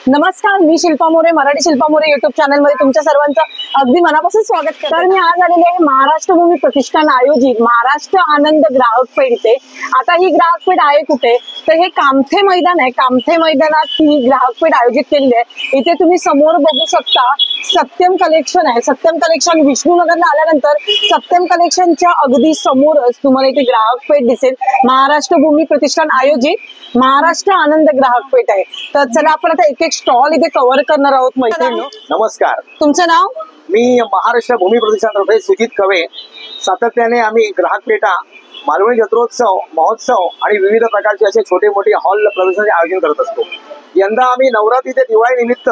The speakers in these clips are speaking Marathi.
नमस्कार, मी शिल्पा मोरे, मराठी शिल्पा मोरे युट्यूब चॅनल मध्ये तुमच्या सर्वांचं अगदी मनापासून स्वागत करते। तर मी आज आलेले आहे महाराष्ट्र भूमी प्रतिष्ठान आयोजित महाराष्ट्र आनंद ग्राहक पेठ इथे। आता ही ग्राहक पेठ आहे कुठे, तर हे कामथे मैदान आहे। कामथे मैदानात ही ग्राहक पेठ आयोजित केलेली आहे। इथे तुम्ही समोर बघू शकता सत्यम कलेक्शन आहे। सत्यम कलेक्शन विष्णुनगरला आल्यानंतर सत्यम कलेक्शनच्या अगदी समोरच तुम्हाला इथे ग्राहक पेठ दिसेल। महाराष्ट्र भूमी प्रतिष्ठान आयोजित महाराष्ट्र आनंद ग्राहक पेठ आहे। तर चला आपण आता एक एक स्टॉल इथे कव्हर करणार आहोत। मैत्रिणी नमस्कार, तुमचं नाव? मी महाराष्ट्र भूमी प्रतिष्ठानतर्फे सुजित कवे। सातत्याने आम्ही ग्राहक पेठा, मालवणी जत्रोत्सव, महोत्सव आणि विविध प्रकारचे असे छोटे मोठे हॉल प्रदर्शनाचे आयोजन करत असतो। यंदा आम्ही नवरात्री ते दिवाळी निमित्त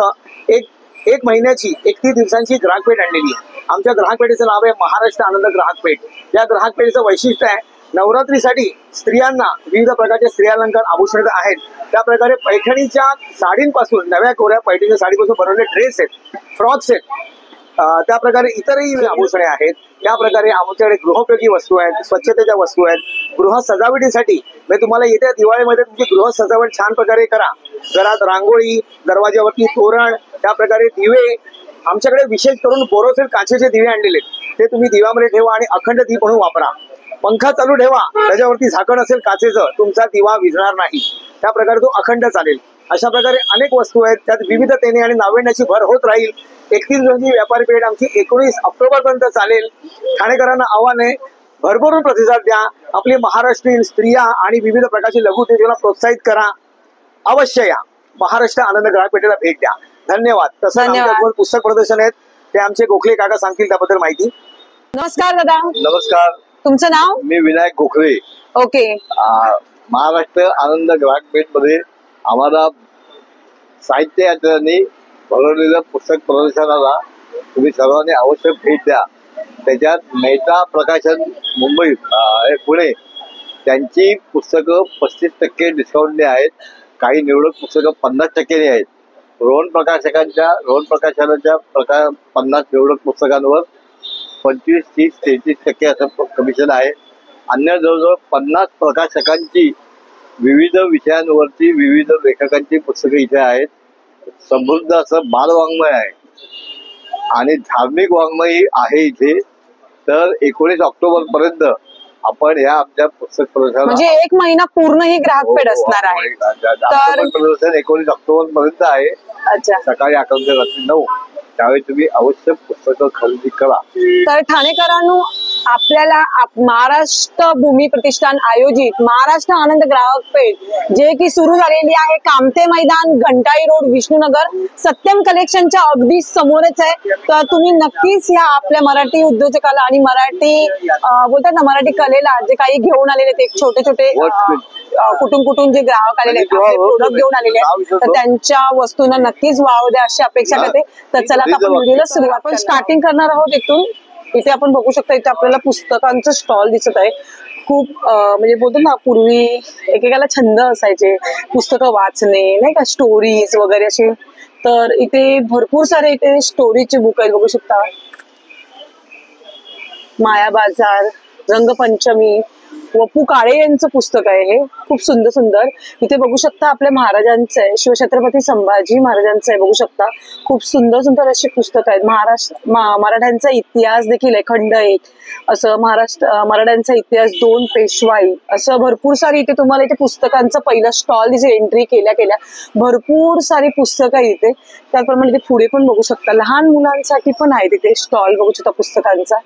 एक महिन्याची 31 दिवसांची ग्राहक पेठ आणलेली आहे। आमच्या ग्राहक पेठेचं नाव आहे महाराष्ट्र आनंद ग्राहक पेठ। या ग्राहक पेठेचं वैशिष्ट्य आहे, नवरात्रीसाठी स्त्रियांना विविध प्रकारचे स्त्रियालंकार आभूषण आहेत। त्या प्रकारे पैठणीच्या साडींपासून, नव्या कोऱ्या पैठणीच्या साडीपासून बनवलेले ड्रेस आहेत, फ्रॉक्स आहेत, त्या प्रकारे इतरही आभूषणे आहेत। त्या प्रकारे आमच्याकडे गृहोपयोगी वस्तू आहेत, स्वच्छतेच्या वस्तू आहेत, गृह सजावटीसाठी। म्हणजे तुम्हाला येत्या दिवाळीमध्ये तुमची गृह सजावट छान प्रकारे करा, घरात रांगोळी, दरवाज्यावरती तोरण, त्या प्रकारे दिवे। आमच्याकडे विशेष करून बोरोसिल काचेचे दिवे आणलेले, ते तुम्ही दिव्यामध्ये ठेवा आणि अखंड दीप म्हणून वापरा। पंखा चालू ठेवा, त्याच्यावरती झाकण असेल काचेचं, तुमचा दिवा विझणार नाही, त्या प्रकारे तो अखंड चालेल। अशा प्रकारे अनेक वस्तू आहेत, त्यात विविधतेने आणि नाविन्याची भर होत राहील। 31 रोजी व्यापारी पेठ आमची 19 ऑक्टोबर पर्यंत चालेल। ठाणेकरांना आव्हान आहे, भरभरून प्रतिसाद द्या, आपली महाराष्ट्रीयन स्त्रिया आणि विविध प्रकारची लघुउद्योगांना प्रोत्साहित करा। अवश्य या, महाराष्ट्र आनंद ग्राहक पेठेला भेट द्या। धन्यवाद। तसंच आमच्यासोबत पुस्तक प्रदर्शन आहेत, ते आमचे गोखले काका सांगतील त्याबद्दल माहिती। नमस्कार दादा। नमस्कार, तुमचं नाव? मी विनायक गोखले। ओके, महाराष्ट्र आनंद ग्राहक पेठ मध्ये आम्हाला साहित्य यात्रेने भरवलेलं पुस्तक प्रदर्शनाला तुम्ही सर्वांनी अवश्य भेट द्या। त्याच्यात मेहता प्रकाशन मुंबई पुणे त्यांची पुस्तकं 35% डिस्काउंटने आहेत, काही निवडक पुस्तकं 50% आहेत। रोहन प्रकाशनाच्या 50 निवडक पुस्तकांवर 25, 30, 33% असं कमिशन आहे। अन्य जवळजवळ 50 प्रकाशकांची विविध विषयांवरती विविध लेखकांची पुस्तकं इथे आहेत। समृद्ध असं बालवाङ्मय आहे आणि धार्मिक वाङ्मयही आहे इथे। तर 19 ऑक्टोबर पर्यंत आपण या आमच्या पुस्तक प्रदर्शनाला, म्हणजे एक महिना पूर्ण ही ग्राहक पेठ असणार आहे। तर प्रदर्शन 19 ऑक्टोबर पर्यंत आहे। अच्छा, सकाळी 11 ते रात्री 9, त्यावेळी तुम्ही अवश्य पुस्तकं खरेदी करा। तर ठाणेकरांनो, आपल्याला महाराष्ट्र भूमी प्रतिष्ठान आयोजित महाराष्ट्र आनंद ग्राहक पेठ जे की सुरू झालेली आहे, कामथे मैदान, घंटाई रोड, विष्णुनगर, सत्यम कलेक्शनच्या अगदी समोरच आहे। तर तुम्ही नक्कीच या आपल्या मराठी उद्योजकाला आणि मराठी बोलतात ना, मराठी कलेला जे काही घेऊन आलेले ते छोटे छोटे कुठून जे ग्राहक आलेले आहेत, प्रोडक्ट घेऊन आलेले आहेत, तर त्यांच्या वस्तूंना नक्कीच वाव द्या अशी अपेक्षा करते। तर चला आपण व्हिडिओला सुरुवात, आपण स्टार्टिंग करणार आहोत इथून। इथे आपण बघू शकता, इथे आपल्याला पुस्तकांचं स्टॉल दिसत आहे। खूप म्हणजे बोलतो ना, पूर्वी एकेकाला छंद असायचे पुस्तकं वाचणे, नाही का, स्टोरीज वगैरे असे। तर इथे भरपूर सारे इथे स्टोरीचे बुक आहेत, बघू शकता। माया बाजार, रंगपंचमी, वपू काळे यांचं पुस्तक आहे हे, खूप सुंदर सुंदर। इथे बघू शकता आपल्या महाराजांचं आहे, शिवछत्रपती संभाजी महाराजांचं आहे, बघू शकता। खूप सुंदर सुंदर अशी पुस्तकं आहेत। मराठ्यांचा इतिहास देखील आहे, खंड 1 असं, मराठ्यांचा इतिहास 2, पेशवाई, असं भरपूर सारी इथे तुम्हाला इथे पुस्तकांचं पहिलं स्टॉल दिसे। एंट्री केल्या भरपूर सारी पुस्तकं आहेत इथे। त्याप्रमाणे इथे पुढे पण बघू शकता लहान मुलांसाठी पण आहे तिथे स्टॉल, बघू शकता पुस्तकांचा।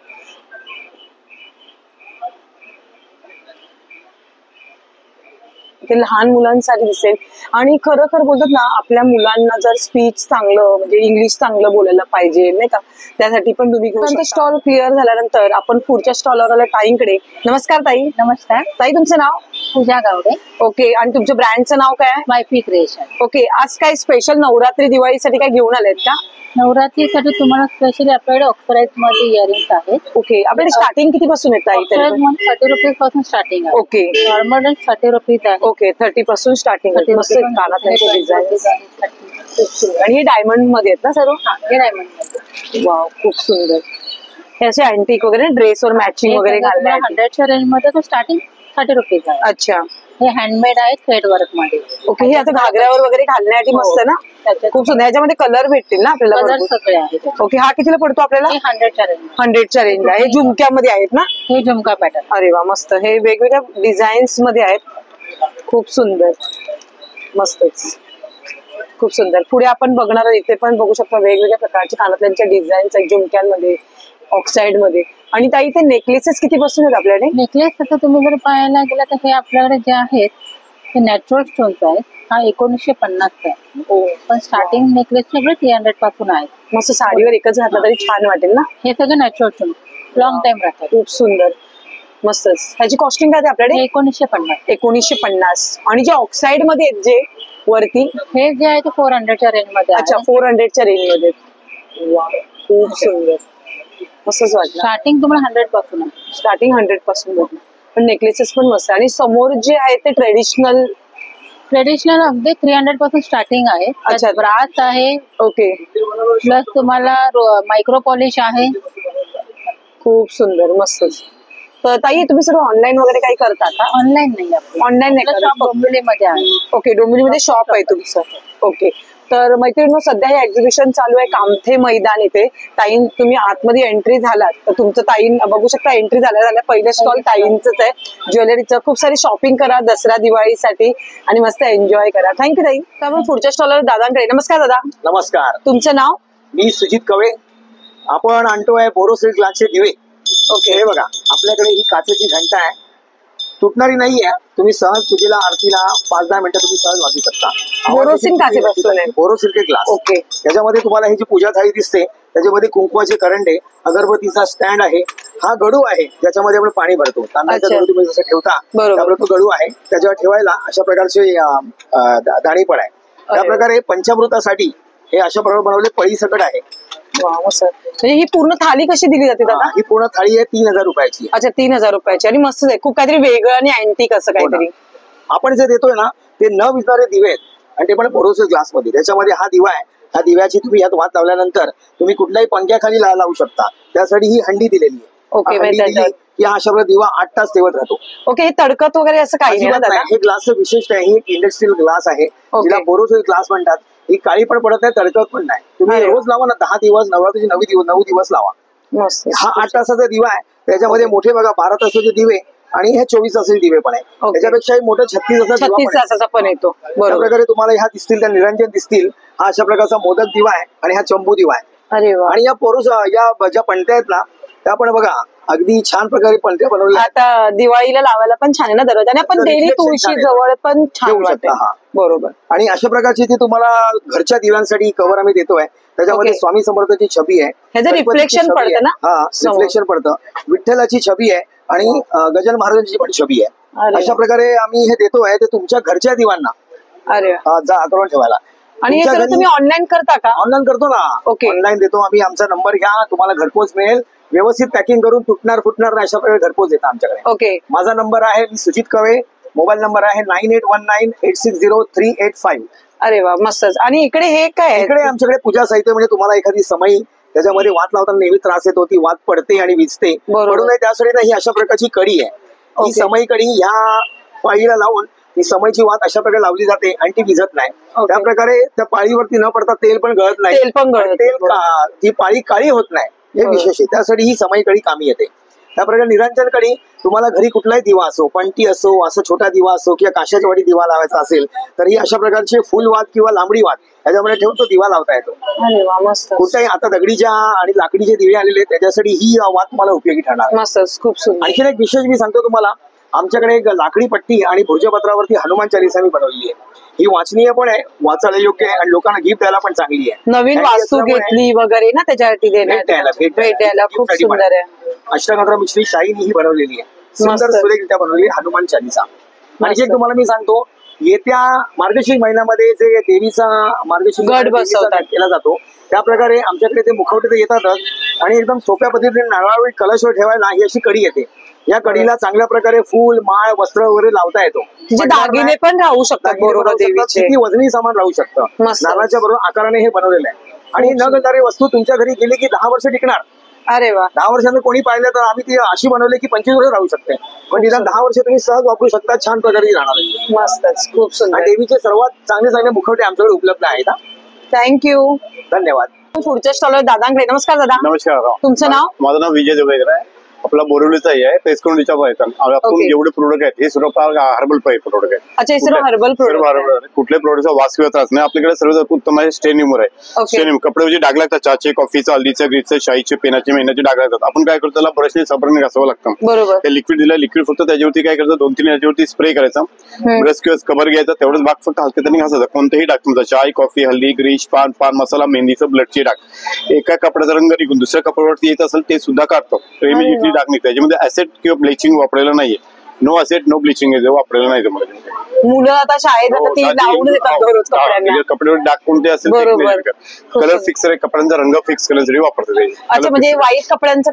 ते लहान मुलांसाठी दिसेल। आणि खरं बोलतात ना, आपल्या मुलांना जर स्पीच चांगलं, म्हणजे इंग्लिश चांगलं बोलायला पाहिजे, नाही का, त्यासाठी पण तुम्ही घेऊ शकता। स्टॉल क्लिअर झाल्यानंतर आपण पुढच्या स्टॉलवर आलो, ताईंकडे। नमस्कार ताई। नमस्कार ताई, तुमचं नाव? पूजा गावडे। ओके, आणि तुमच्या ब्रँडचं नाव काय? YP creation. ओके, आज काय स्पेशल नवरात्री दिवाळीसाठी काय घेऊन आलेत का? नवरात्रीसाठी तुम्हाला स्पेशली आपल्याकडे ऑक्सराइज मध्ये इयरिंग्स आहेत। ओके, आपल्याकडे स्टार्टिंग किती पासून येत आहे? 30 रुपीज पासून स्टार्टिंग आहे। ओके, नॉर्मल 30 रुपीज आहे। ओके, 30 पासून स्टार्टिंग आहे। मस्त कानातल्यांचे डिझाईन, आणि हे डायमंड मध्ये आहेत ना सर्व? हे डायमंड मध्ये। वाव, खूप सुंदर। हे असे अँटिक वगैरे ड्रेसवर मॅचिंग वगैरे घालण्यासाठी 100च्या रेंज मध्ये तो स्टार्टिंग 30 रुपीज आहे। अच्छा, हे हँडमेड आहे थ्रेड वर्क मध्ये. ओके, हे आता घागऱ्यावर वगैरे घालण्यासाठी मस्त आहे ना. त्याच्यात खूप सुंदर. ह्याच्यामध्ये कलर भेटतील ना आपल्याला कलर भरपूर? सगळे आहेत. ओके, हा कितीला पडतो आपल्याला? हे 100च्या रेंज. 100च्या रेंजला. हे झुमक्यामध्ये आहेत ना? हे झुमका पॅटर्न. अरे वा, मस्त. हे वेगवेगळ्या डिझाईन्स मध्ये आहेत. खूप सुंदर, मस्तच, खूप सुंदर. पुढे आपण बघणार आहोत, इथे पण बघू शकता वेगवेगळ्या प्रकारच्या कानातल्यांच्या डिझाईन्स आहेत झुमक्यांमध्ये, ऑक्साइड मध्ये. आणि ताई ते नेकलेसेस किती पासून आहेत आपल्याकडे? नेकलेस आता तुम्ही जर पाहायला गेला तर हे आपल्याकडे जे आहेत ते नॅचरल स्टोन्स आहेत. हा 1950 आहे. पण स्टार्टिंग नेकलेस सगळे 300 पासून आहेत. मस्त. साडीवर एकच घातला तरी छान वाटेल ना. हे सगळे नॅचरल स्टोन लॉंग टाइम राहतात. खूप सुंदर, मस्तच. ह्याची कॉस्टिंग काय आहे आपल्याकडे? हे 1950. 1950. आणि जे ऑक्साइड मध्ये आहेत जे वरती, हे जे आहे ते 400च्या रेंज मध्ये अच्छा, आहे. 400च्या रेंज मध्ये. वा, खूप सुंदर, मस्तच वाटलं. स्टार्टिंग तुम्हाला 100 पासून आहे. स्टार्टिंग 100 पासून भेटलं. पण नेकलेसेस पण मस्त आहे. आणि समोर जे आहे ते ट्रेडिशनल अगदी 300 पासून स्टार्टिंग आहे. अच्छा. ब्रास आहे. ओके, प्लस तुम्हाला मायक्रो पॉलिश आहे. खूप सुंदर, मस्तच. तर ताई, तुम्ही सर्व ऑनलाईन वगैरे काही करता का? ऑनलाईन नाही आपलं. ऑनलाईन नाही शॉप करत? डोंबिवलीमध्ये आहे. ओके, डोंबिवलीमध्ये शॉप आहे तुमचं. ओके. तर मैत्रिणी, सध्या हे एक्झिबिशन चालू आहे कामथे मैदान इथे. ताई, तुम्ही आतमध्ये एंट्री झालात तर तुमचं ताई बघू शकता, एंट्री झाल्या पहिलं स्टॉल ताईंच आहे ज्वेलरीचं. खूप सारी शॉपिंग करा दसरा दिवाळीसाठी आणि मस्त एन्जॉय करा. थँक्यू ताई. तर आपण पुढच्या स्टॉलवर दादांकडे. नमस्कार दादा. नमस्कार, तुमचं नाव? मी सुजित कवे. आपण आणतोय बोरोसिल ग्लासचे दिवे. ओके, हे बघा, आपल्याकडे ही काचेची घंटा आहे, तुटणारी नाहीये. तुम्ही सहज पूजेला, आरतीला 5-10 मिनिटं तुम्ही सहज वाजू शकता. बोरोसिल काचेपासून आहे? बोरोसिल्क ग्लास. ओके. त्याच्यामध्ये तुम्हाला ही जी पूजा थाळी दिसते त्याच्यामध्ये कुंकवाचे करंडे, अगरबत्तीचा स्टँड आहे, हा गडू आहे ज्याच्यामध्ये आपण पाणी भरतो. तांब्याचा अच्छा. गडू तुम्ही जसं ठेवता बरोबर. त्यामुळे तो गडू आहे, त्याच्यावर ठेवायला अशा प्रकारचे दाणी पण आहे. त्या अरे. प्रकारे पंचामृतासाठी हे अशा प्रकारे बनवले पळी सकट आहे. वा, मस्त. म्हणजे ही पूर्ण थाली कशी दिली जाते दादा? ही पूर्ण थाळी आहे 3000 रुपयाची. अच्छा, 3000 रुपयाची. आणि मस्त आहे, खूप काहीतरी वेगळं आणि अँटिक असं काहीतरी. आपण जे देतोय ना ते न विजणारे दिवे आहेत आणि ते पण बोरोसिल ग्लास मध्ये. त्याच्यामध्ये हा दिवा आहे, ह्या दिव्याची तुम्ही यात वात लावल्यानंतर तुम्ही कुठल्याही पंख्याखाली लावू शकता. त्यासाठी ही हंडी दिलेली आहे. ओके, हंडी म्हणजे दिली की हा अशा प्रकारे दिवा 8 तास तेवत राहतो. ओके, हे तडकत वगैरे असं काही नाही ना अजिबात दादा? नाही. हे ग्लासचं विशेष आहे, ही एक इंडस्ट्रियल ग्लास आहे ओके. जिला बोरोसिल ग्लास म्हणतात. ही काळी पण पडत नाही, तडकत पण नाही. तुम्ही अरे वा. रोज लावा ना, 10 दिवस, नवरात्रीचे 9 दिवस लावा. मस्त. हा 8 तासाचा दिवा आहे. त्याच्यामध्ये मोठे बघा 12 तासाचे दिवे आणि हे 24 तासाचे दिवे पण आहे. ओके. त्याच्यापेक्षाही मोठं 36 तासाचा दिवा 36 पण आहे. तासाचा पण येतो. त्या बरोबर. प्रकारे तुम्हाला ह्या दिसतील, त्या निरंजन दिसतील. हा अशा प्रकारचा मोदक दिवा आहे आणि हा चंबू दिवा आहे. अरे वा. आणि या ज्या पणत्या आहेत ना त्या पण बघा अगदी छान प्रकारे पणत्या बनवल्या आहेत. आता दिवाळीला लावायला पण छान आहे ना दरवाजा. आणि आपण तर डेली reflection तुळशी छान आहे. जवळ पण छान ठेवू शकता, वाटते. हा. बरोबर. आणि अशा प्रकारची ती तुम्हाला घरच्या दिव्यांसाठी कव्हर आम्ही देतोय. त्याच्यामध्ये ओके. स्वामी समर्थाची छबी आहे, ह्याचं गणपतीची reflection छबी पडतं आहे. ना हा, समोर. रिफ्लेक्शन पडतं. विठ्ठलाची छबी आहे आणि गजानन महाराजांची पण छबी आहे. अरे अशा वा. प्रकारे आम्ही हे देतोय ते तुमच्या घरच्या दिवांना अरे वा. करून ठेवायला. आणि हे तुमच्या सगळं घरी- तुम्ही ऑनलाईन करता का? ऑनलाईन करतो ना. ओके. ऑनलाईन देतो आम्ही. आमचा नंबर घ्या, तुम्हाला घरपोच मिळेल. व्यवस्थित पॅकिंग करून तुटणार फुटणार नाही अशा प्रकारे घरपोच येतं आमच्याकडे. ओके. माझा नंबर आहे, मी सुजित कवे. मोबाईल नंबर आहे 9819860385. अरे वा, मस्तच. आणि इकडे हे काय आहे? इकडे आमच्याकडे पूजा साहित्य म्हणजे तुम्हाला एखादी समई त्याच्यामध्ये वात लावताना नेहमी त्रास येतो, ती वात पडते आणि विजते, बरोबर. पडू नये त्यासाठी ना ही अशा प्रकारची कडी आहे. ही ओके. समई कडी ह्या पाळीला लावून ही समईची वात अशा प्रकारे लावली जाते आणि ती विजत नाही. ओके. त्या प्रकारे त्या पाळीवरती न पडता तेल पण गळत नाही. तेल पण गळत आणि ती पाळी काळी होत नाही, हे बरोबर. विशेष आहे. त्यासाठी ही समई कडी कामी येते. त्या प्रकारे निरंजन कडी तुम्हाला घरी कुठलाही दिवा असो, पणती असो, असं छोटा दिवा असो किंवा काशाच्या वाटी दिवा लावायचा असेल तर ही अशा प्रकारचे फुलवात किंवा लांबडी वात याच्यामध्ये ठेवून तो दिवा लावता येतो. अरे वा, मस्त. कुठल्याही आता दगडीच्या आणि लाकडीचे दिवे आलेले आहेत, त्याच्यासाठी ही वात तुम्हाला उपयोगी ठरणार आहे. मस्तच, खूप सुंदर. आणखीन एक विशेष मी सांगतो तुम्हाला, आमच्याकडे एक लाकडी पट्टी आणि भुर्जपत्रावरती हनुमान चालीसा मी बनवलेली आहे. ही वाचनीय पण आहे, वाचायला योग्य आहे आणि लोकांना गिफ्ट द्यायला पण चांगली आहे. नवीन आणि वास्तू असल्यामुळे घेतली वगैरे ना त्याच्यावरती भेट द्यायला भेट द्यायला खूप गिफ्टसाठी पण सुंदर आहे. अष्टगंधा मिश्री शाहीनी ही बनवलेली आहे. सुंदर मस्त. सुरेखरित्या बनवलेली हनुमान चालीसा. आणखी मस्त. एक तुम्हाला मी सांगतो, येत्या मार्गशीर्ष महिन्यामध्ये जे देवीचा मार्गशीर्ष गड देवीचा बसवतात. गड केला जातो, त्या प्रकारे आमच्याकडे ते मुखवटे तर येतातच आणि एकदम सोप्या पद्धतीने नारळावळी कलशवर ठेवायला ही अशी कडी येते. या कडीला चांगल्या प्रकारे फूल, माळ, वस्त्र वगैरे लावता येतो. म्हणजे दागिने पण राहू शकतात दागिने बरोबर बनवू शकतात, देवीचे. किती वजनी सामान राहू शकतं. मस्त. नारळाच्या बरोबर आकाराने हे बनवलेलं आहे. आणि खूप न गंधारी वस्तू तुमच्या घरी गेली की 10 वर्ष टिकणार. अरे वा. 10 वर्षांनी कोणी पाहिलं तर आम्ही ती अशी बनवली की 25 वर्ष राहू शकते, पण निदान 10 वर्ष तुम्ही सहज वापरू शकता, छान प्रकारे ती राहणार आहे. मस्तच, खूप आणि सुंदर. देवीचे सर्वात चांगले चांगले मुखवटे आमच्याकडे उपलब्ध आहेत. थँक्यू. धन्यवाद. पुढच्या स्टॉलवर दादांकडे. नमस्कार दादा. नमस्कार. तुमचं नाव? माझं नाव विजय देवेकर आहे. आपला बोरिवलीचा आहे, पेस्कोंडीच्या आपण Okay. जेवढे प्रोडक्ट आहेत हे सर्व हर्बल प्रोडक्ट आहेत. अच्छा, हे सर्व हर्बल प्रोडक्ट. कुठल्या प्रोडक्टचा वास किंवा त्रास नाही. आपल्याकडे सर्वात उत्तम आहे स्टेनिमर आहे. Okay. स्टेनिम कपडे जे डाग लागतात, चहाचे, कॉफीचं, हल्दीचं, ग्रीसचं, शाईचे, पेनाचे, मेहनचे डाग लागतात. आपण काय करतो, त्याला ब्रशने साबणाने घासावं लागतं. बरोबर. ते लिक्विड दिलं, लिक्विड फक्त त्याच्यावरती काय करतं, 2-3 याच्यावरती स्प्रे करायचा, ब्रश किंवा कव्हर घ्यायचा, तेवढंच भाग फक्त हलक्याने घासायचा. कोणतेही डाग तुमचा चाय, कॉफी, हल्दी, ग्रीस, पान मसाला, मेहंदीचं, ब्लडचे डाग एका कपड्याचा रंग निघून दुसऱ्या कपड्यावरती येत असेल ते सुद्धा काढतो. इमिजिएटली डाग निघतो. त्याच्यामध्ये ऍसिड किंवा ब्लिचिंग वापरायला नाहीये. नो ऍसिड नो ब्लिचिंग वापरायला नाही तुम्हाला. मुलं आता शाळेत जातात, ती लावून देतात दररोज कपड्यांना. कपड्यावर डाग कोणते असेल बरोबर. कलर फिक्स आहे, कपड्यांचा रंग फिक्स करण्यासाठी वापरतात. अच्छा, म्हणजे व्हाईट कपड्यांचं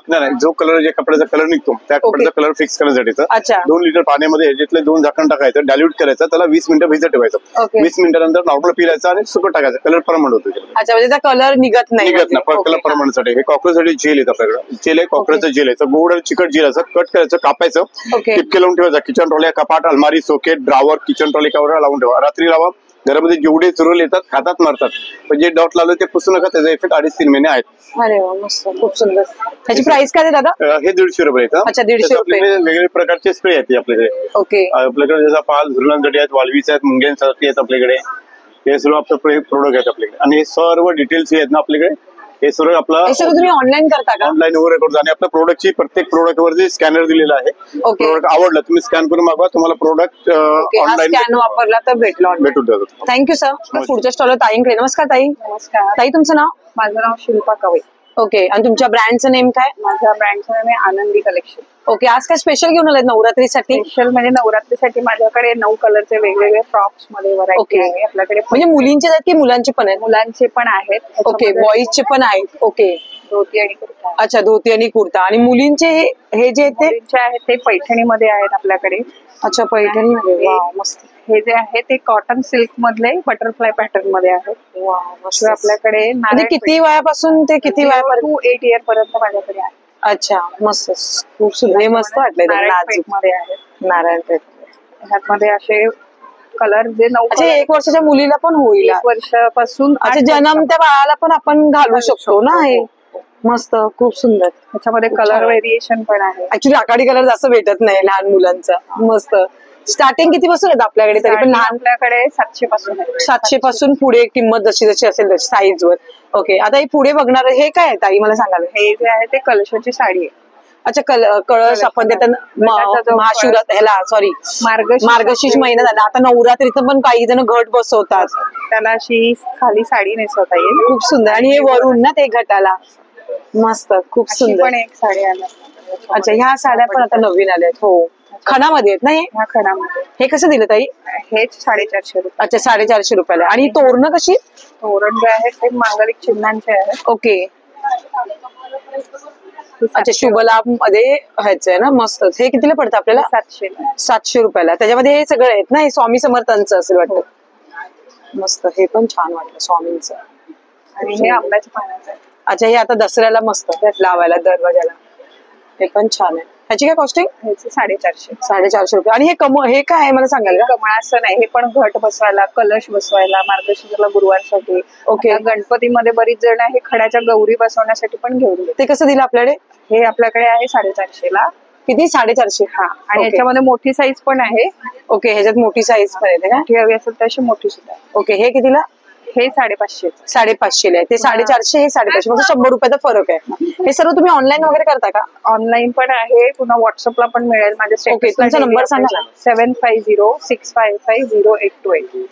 नाही, जो कलर जे कपड्याचा कलर निघतो त्या कपड्याचा कलर फिक्स करण्यासाठी अच्छा. 2 लिटर पाण्यामध्ये ह्याच्यातले 2 झाकण टाकायचं, डायल्यूट करायचं, त्याला 20 मिनिटं भिजत ठेवायचं. Okay. 20 मिनिटानंतर नॉर्मल पिरायचं आणि सुकट टाकायचं, कलर परमनंट होतो. अच्छा, म्हणजे त्या कलर निघत नाही. निघत ना कलर परमनंट साठी. हे कॉक्रोच साठी जेल येतं आपल्याकडे. जेल आहे, कॉक्रोचचं जेल आहे. गोड आणि चिकट जेल असं कट करायचं, कापायचं, Okay. टिपके लावून ठेवायचं. किचन ट्रॉली, कपाट, अलमारी, socket, drawer, kitchen trolley cover लावून ठेवा. रात्री लावा. घरामध्ये जेवढे चुरल येतात खातात मरतात, पण जे डॉट लावलं ते पुसू नका, त्याचा इफेक्ट 2.5-3 महिने आहेत. अरे वा, मस्त, खूप सुंदर. त्याची प्राइस काय आहे दादा? हे 150 रुपये येतं. अच्छा, 150 रुपये. वेगवेगळे प्रकारचे स्प्रे आहेत आपल्याकडे. ओके. आपल्याकडे जसा पाल झुरणांसाठी आहेत, वाळवीचे आहेत, मुंग्यांसाठी आहेत आपल्याकडे. हे सर्व आपले प्रोडक्ट आहेत आपल्याकडे. आणि हे सर्व डिटेल्स आहेत ना आपल्याकडे, हे सर्व आपला हे सर्व तुम्ही ऑनलाईन करता का? ऑनलाईन वगैरे करतो. आणि आपल्या प्रोडक्टची प्रत्येक प्रोडक्ट वरती स्कॅनर दिलेला आहे. Okay. प्रोडक्ट आवडलं तुम्ही स्कॅन करून मागवा, तुम्हाला प्रोडक्ट ऑनलाईन स्कॅन वापरला तर भेटून जातो. Thank you sir. पुढच्या स्टॉलवर ताईंकडे. नमस्कार ताई. नमस्कार. ताई, तुमचं नाव? माझं नाव शिल्पा कवई. ओके. आणि तुमच्या ब्रँडचं नेम काय? माझ्या ब्रँडचं नाव आहे आनंदी कलेक्शन. ओके. आज काय स्पेशल घेऊन आलात नवरात्रीसाठी? स्पेशल म्हणजे नवरात्रीसाठी माझ्याकडे 9 कलरचे वेगवेगळे फ्रॉक्स मध्ये व्हरायटी Okay. आहे आपल्याकडे. म्हणजे मुलींचे आहेत की मुलांचे पण आहेत? मुलांचे पण आहेत. ओके. बॉईजचे पण आहेत. ओके. धोती आणि कुर्ता आहे. अच्छा, धोती आणि कुर्ता. आणि मुलींचे हे जे आहेत ते? मुलींचे आहेत ते पैठणीमध्ये आहेत आपल्याकडे. अच्छा, पैठणीमध्ये. वाव, मस्त. हे जे आहे ते कॉटन सिल्क मधले बटरफ्लाय पॅटर्न मध्ये आहेत. मस्त. आपल्याकडे म्हणजे किती वयापासून ते किती वयापर्यंत? 8 इयर पर्यंत माझ्याकडे आहे. अच्छा, मस्त, खूप सुंदर. हे मस्त वाटलंय नारायणपेठ मध्ये आहे. नारायणपेठ. ह्यामध्ये असे कलर जे 9 अच्छा, 1 वर्षाच्या मुलीला पण होईल? 1 वर्षापासून अच्छा, जन्मत्या बाळाला पण आपण घालू शकतो ना हे? मस्त, खूप सुंदर. त्याच्यामध्ये कलर व्हेरिएशन पण आहे. ऍक्च्युली आकाडी कलर जास्त भेटत नाही लहान मुलांचा. मस्त. स्टार्टिंग किती पासून येतं आपल्याकडे? तरी पण लहान आपल्याकडे 700 पासून आहे. 700 पासून पुढे किंमत जशी जशी असेल तशी साईज वर. ओके. आता हे पुढे बघणार हे काय आहे ताई, मला सांगाल? हे जे आहे ते कलशाची साडी आहे. अच्छा, कळस आपण त्याचा जो महाशिवरात ह्याला सॉरी मार्गशीर्ष महिना झाला, आता नवरात्रीचं पण काही जण घट बसवतात. त्याला अशी खाली साडी नेसवता येईल. खूप सुंदर. आणि हे वरून ना ते घटाला. मस्त, खूप अशी सुंदर. पण एक साडी आली. अच्छा, ह्या साड्या पण आता नवीन आल्यात. हो, खणामध्ये आहेत ना हे? ह्या खणामध्ये हे कसं दिलं ताई? हेच 450 रुपये. अच्छा, 450 रुपयाला. आणि तोरणं कशी? तोरण जे आहे ते मांगलिक चिन्हांचे आहे. ओके. अच्छा, शुभ लाभ मध्ये ह्याचं आहे ना? मस्त. हे कितीला पडतं आपल्याला? 700. 700 रुपयाला. त्याच्यामध्ये हे सगळं आहेत ना? हे स्वामी समर्थांचं असेल वाटतं. मस्त. हे पण छान वाटलं स्वामींचं. आणि हे आंब्याच्या पानाचं आहे. अच्छा, हे आता दसऱ्याला मस्त लावायला दरवाजाला. हे पण छान आहे. ह्याची काय कॉस्टिंग? ह्याचे 450. 450 रुपये. आणि हे काय आहे मला सांगाल का? कमळासन आहे. हे पण घट बसवायला, कलश बसवायला, मार्गशीर्षला गुरुवारसाठी. ओके. आता गणपतीमध्ये बरीच जण हे खड्याच्या गौरी बसवण्यासाठी पण घेऊन येतात. ते कसं दिलं आपल्याकडे? हे आपल्याकडे आहे 450 ला. किती? 450. हा. आणि ओके. याच्यामध्ये मोठी साईज पण आहे. ओके. ह्याच्यात मोठी साईज पण येते का? मोठी हवी असेल तर अशी मोठी सुद्धा आहे. ओके. हे कितीला? हे 550. 550 आहे. ते 450, हे 550. फक्त 100 रुपयाचा फरक आहे. हे सर्व तुम्ही ऑनलाईन वगैरे करता का? ऑनलाईन पण आहे, पुन्हा व्हॉट्सअपला पण मिळेल. माझ्या ओके, तुमचा नंबर सांगा ना. 7506550828.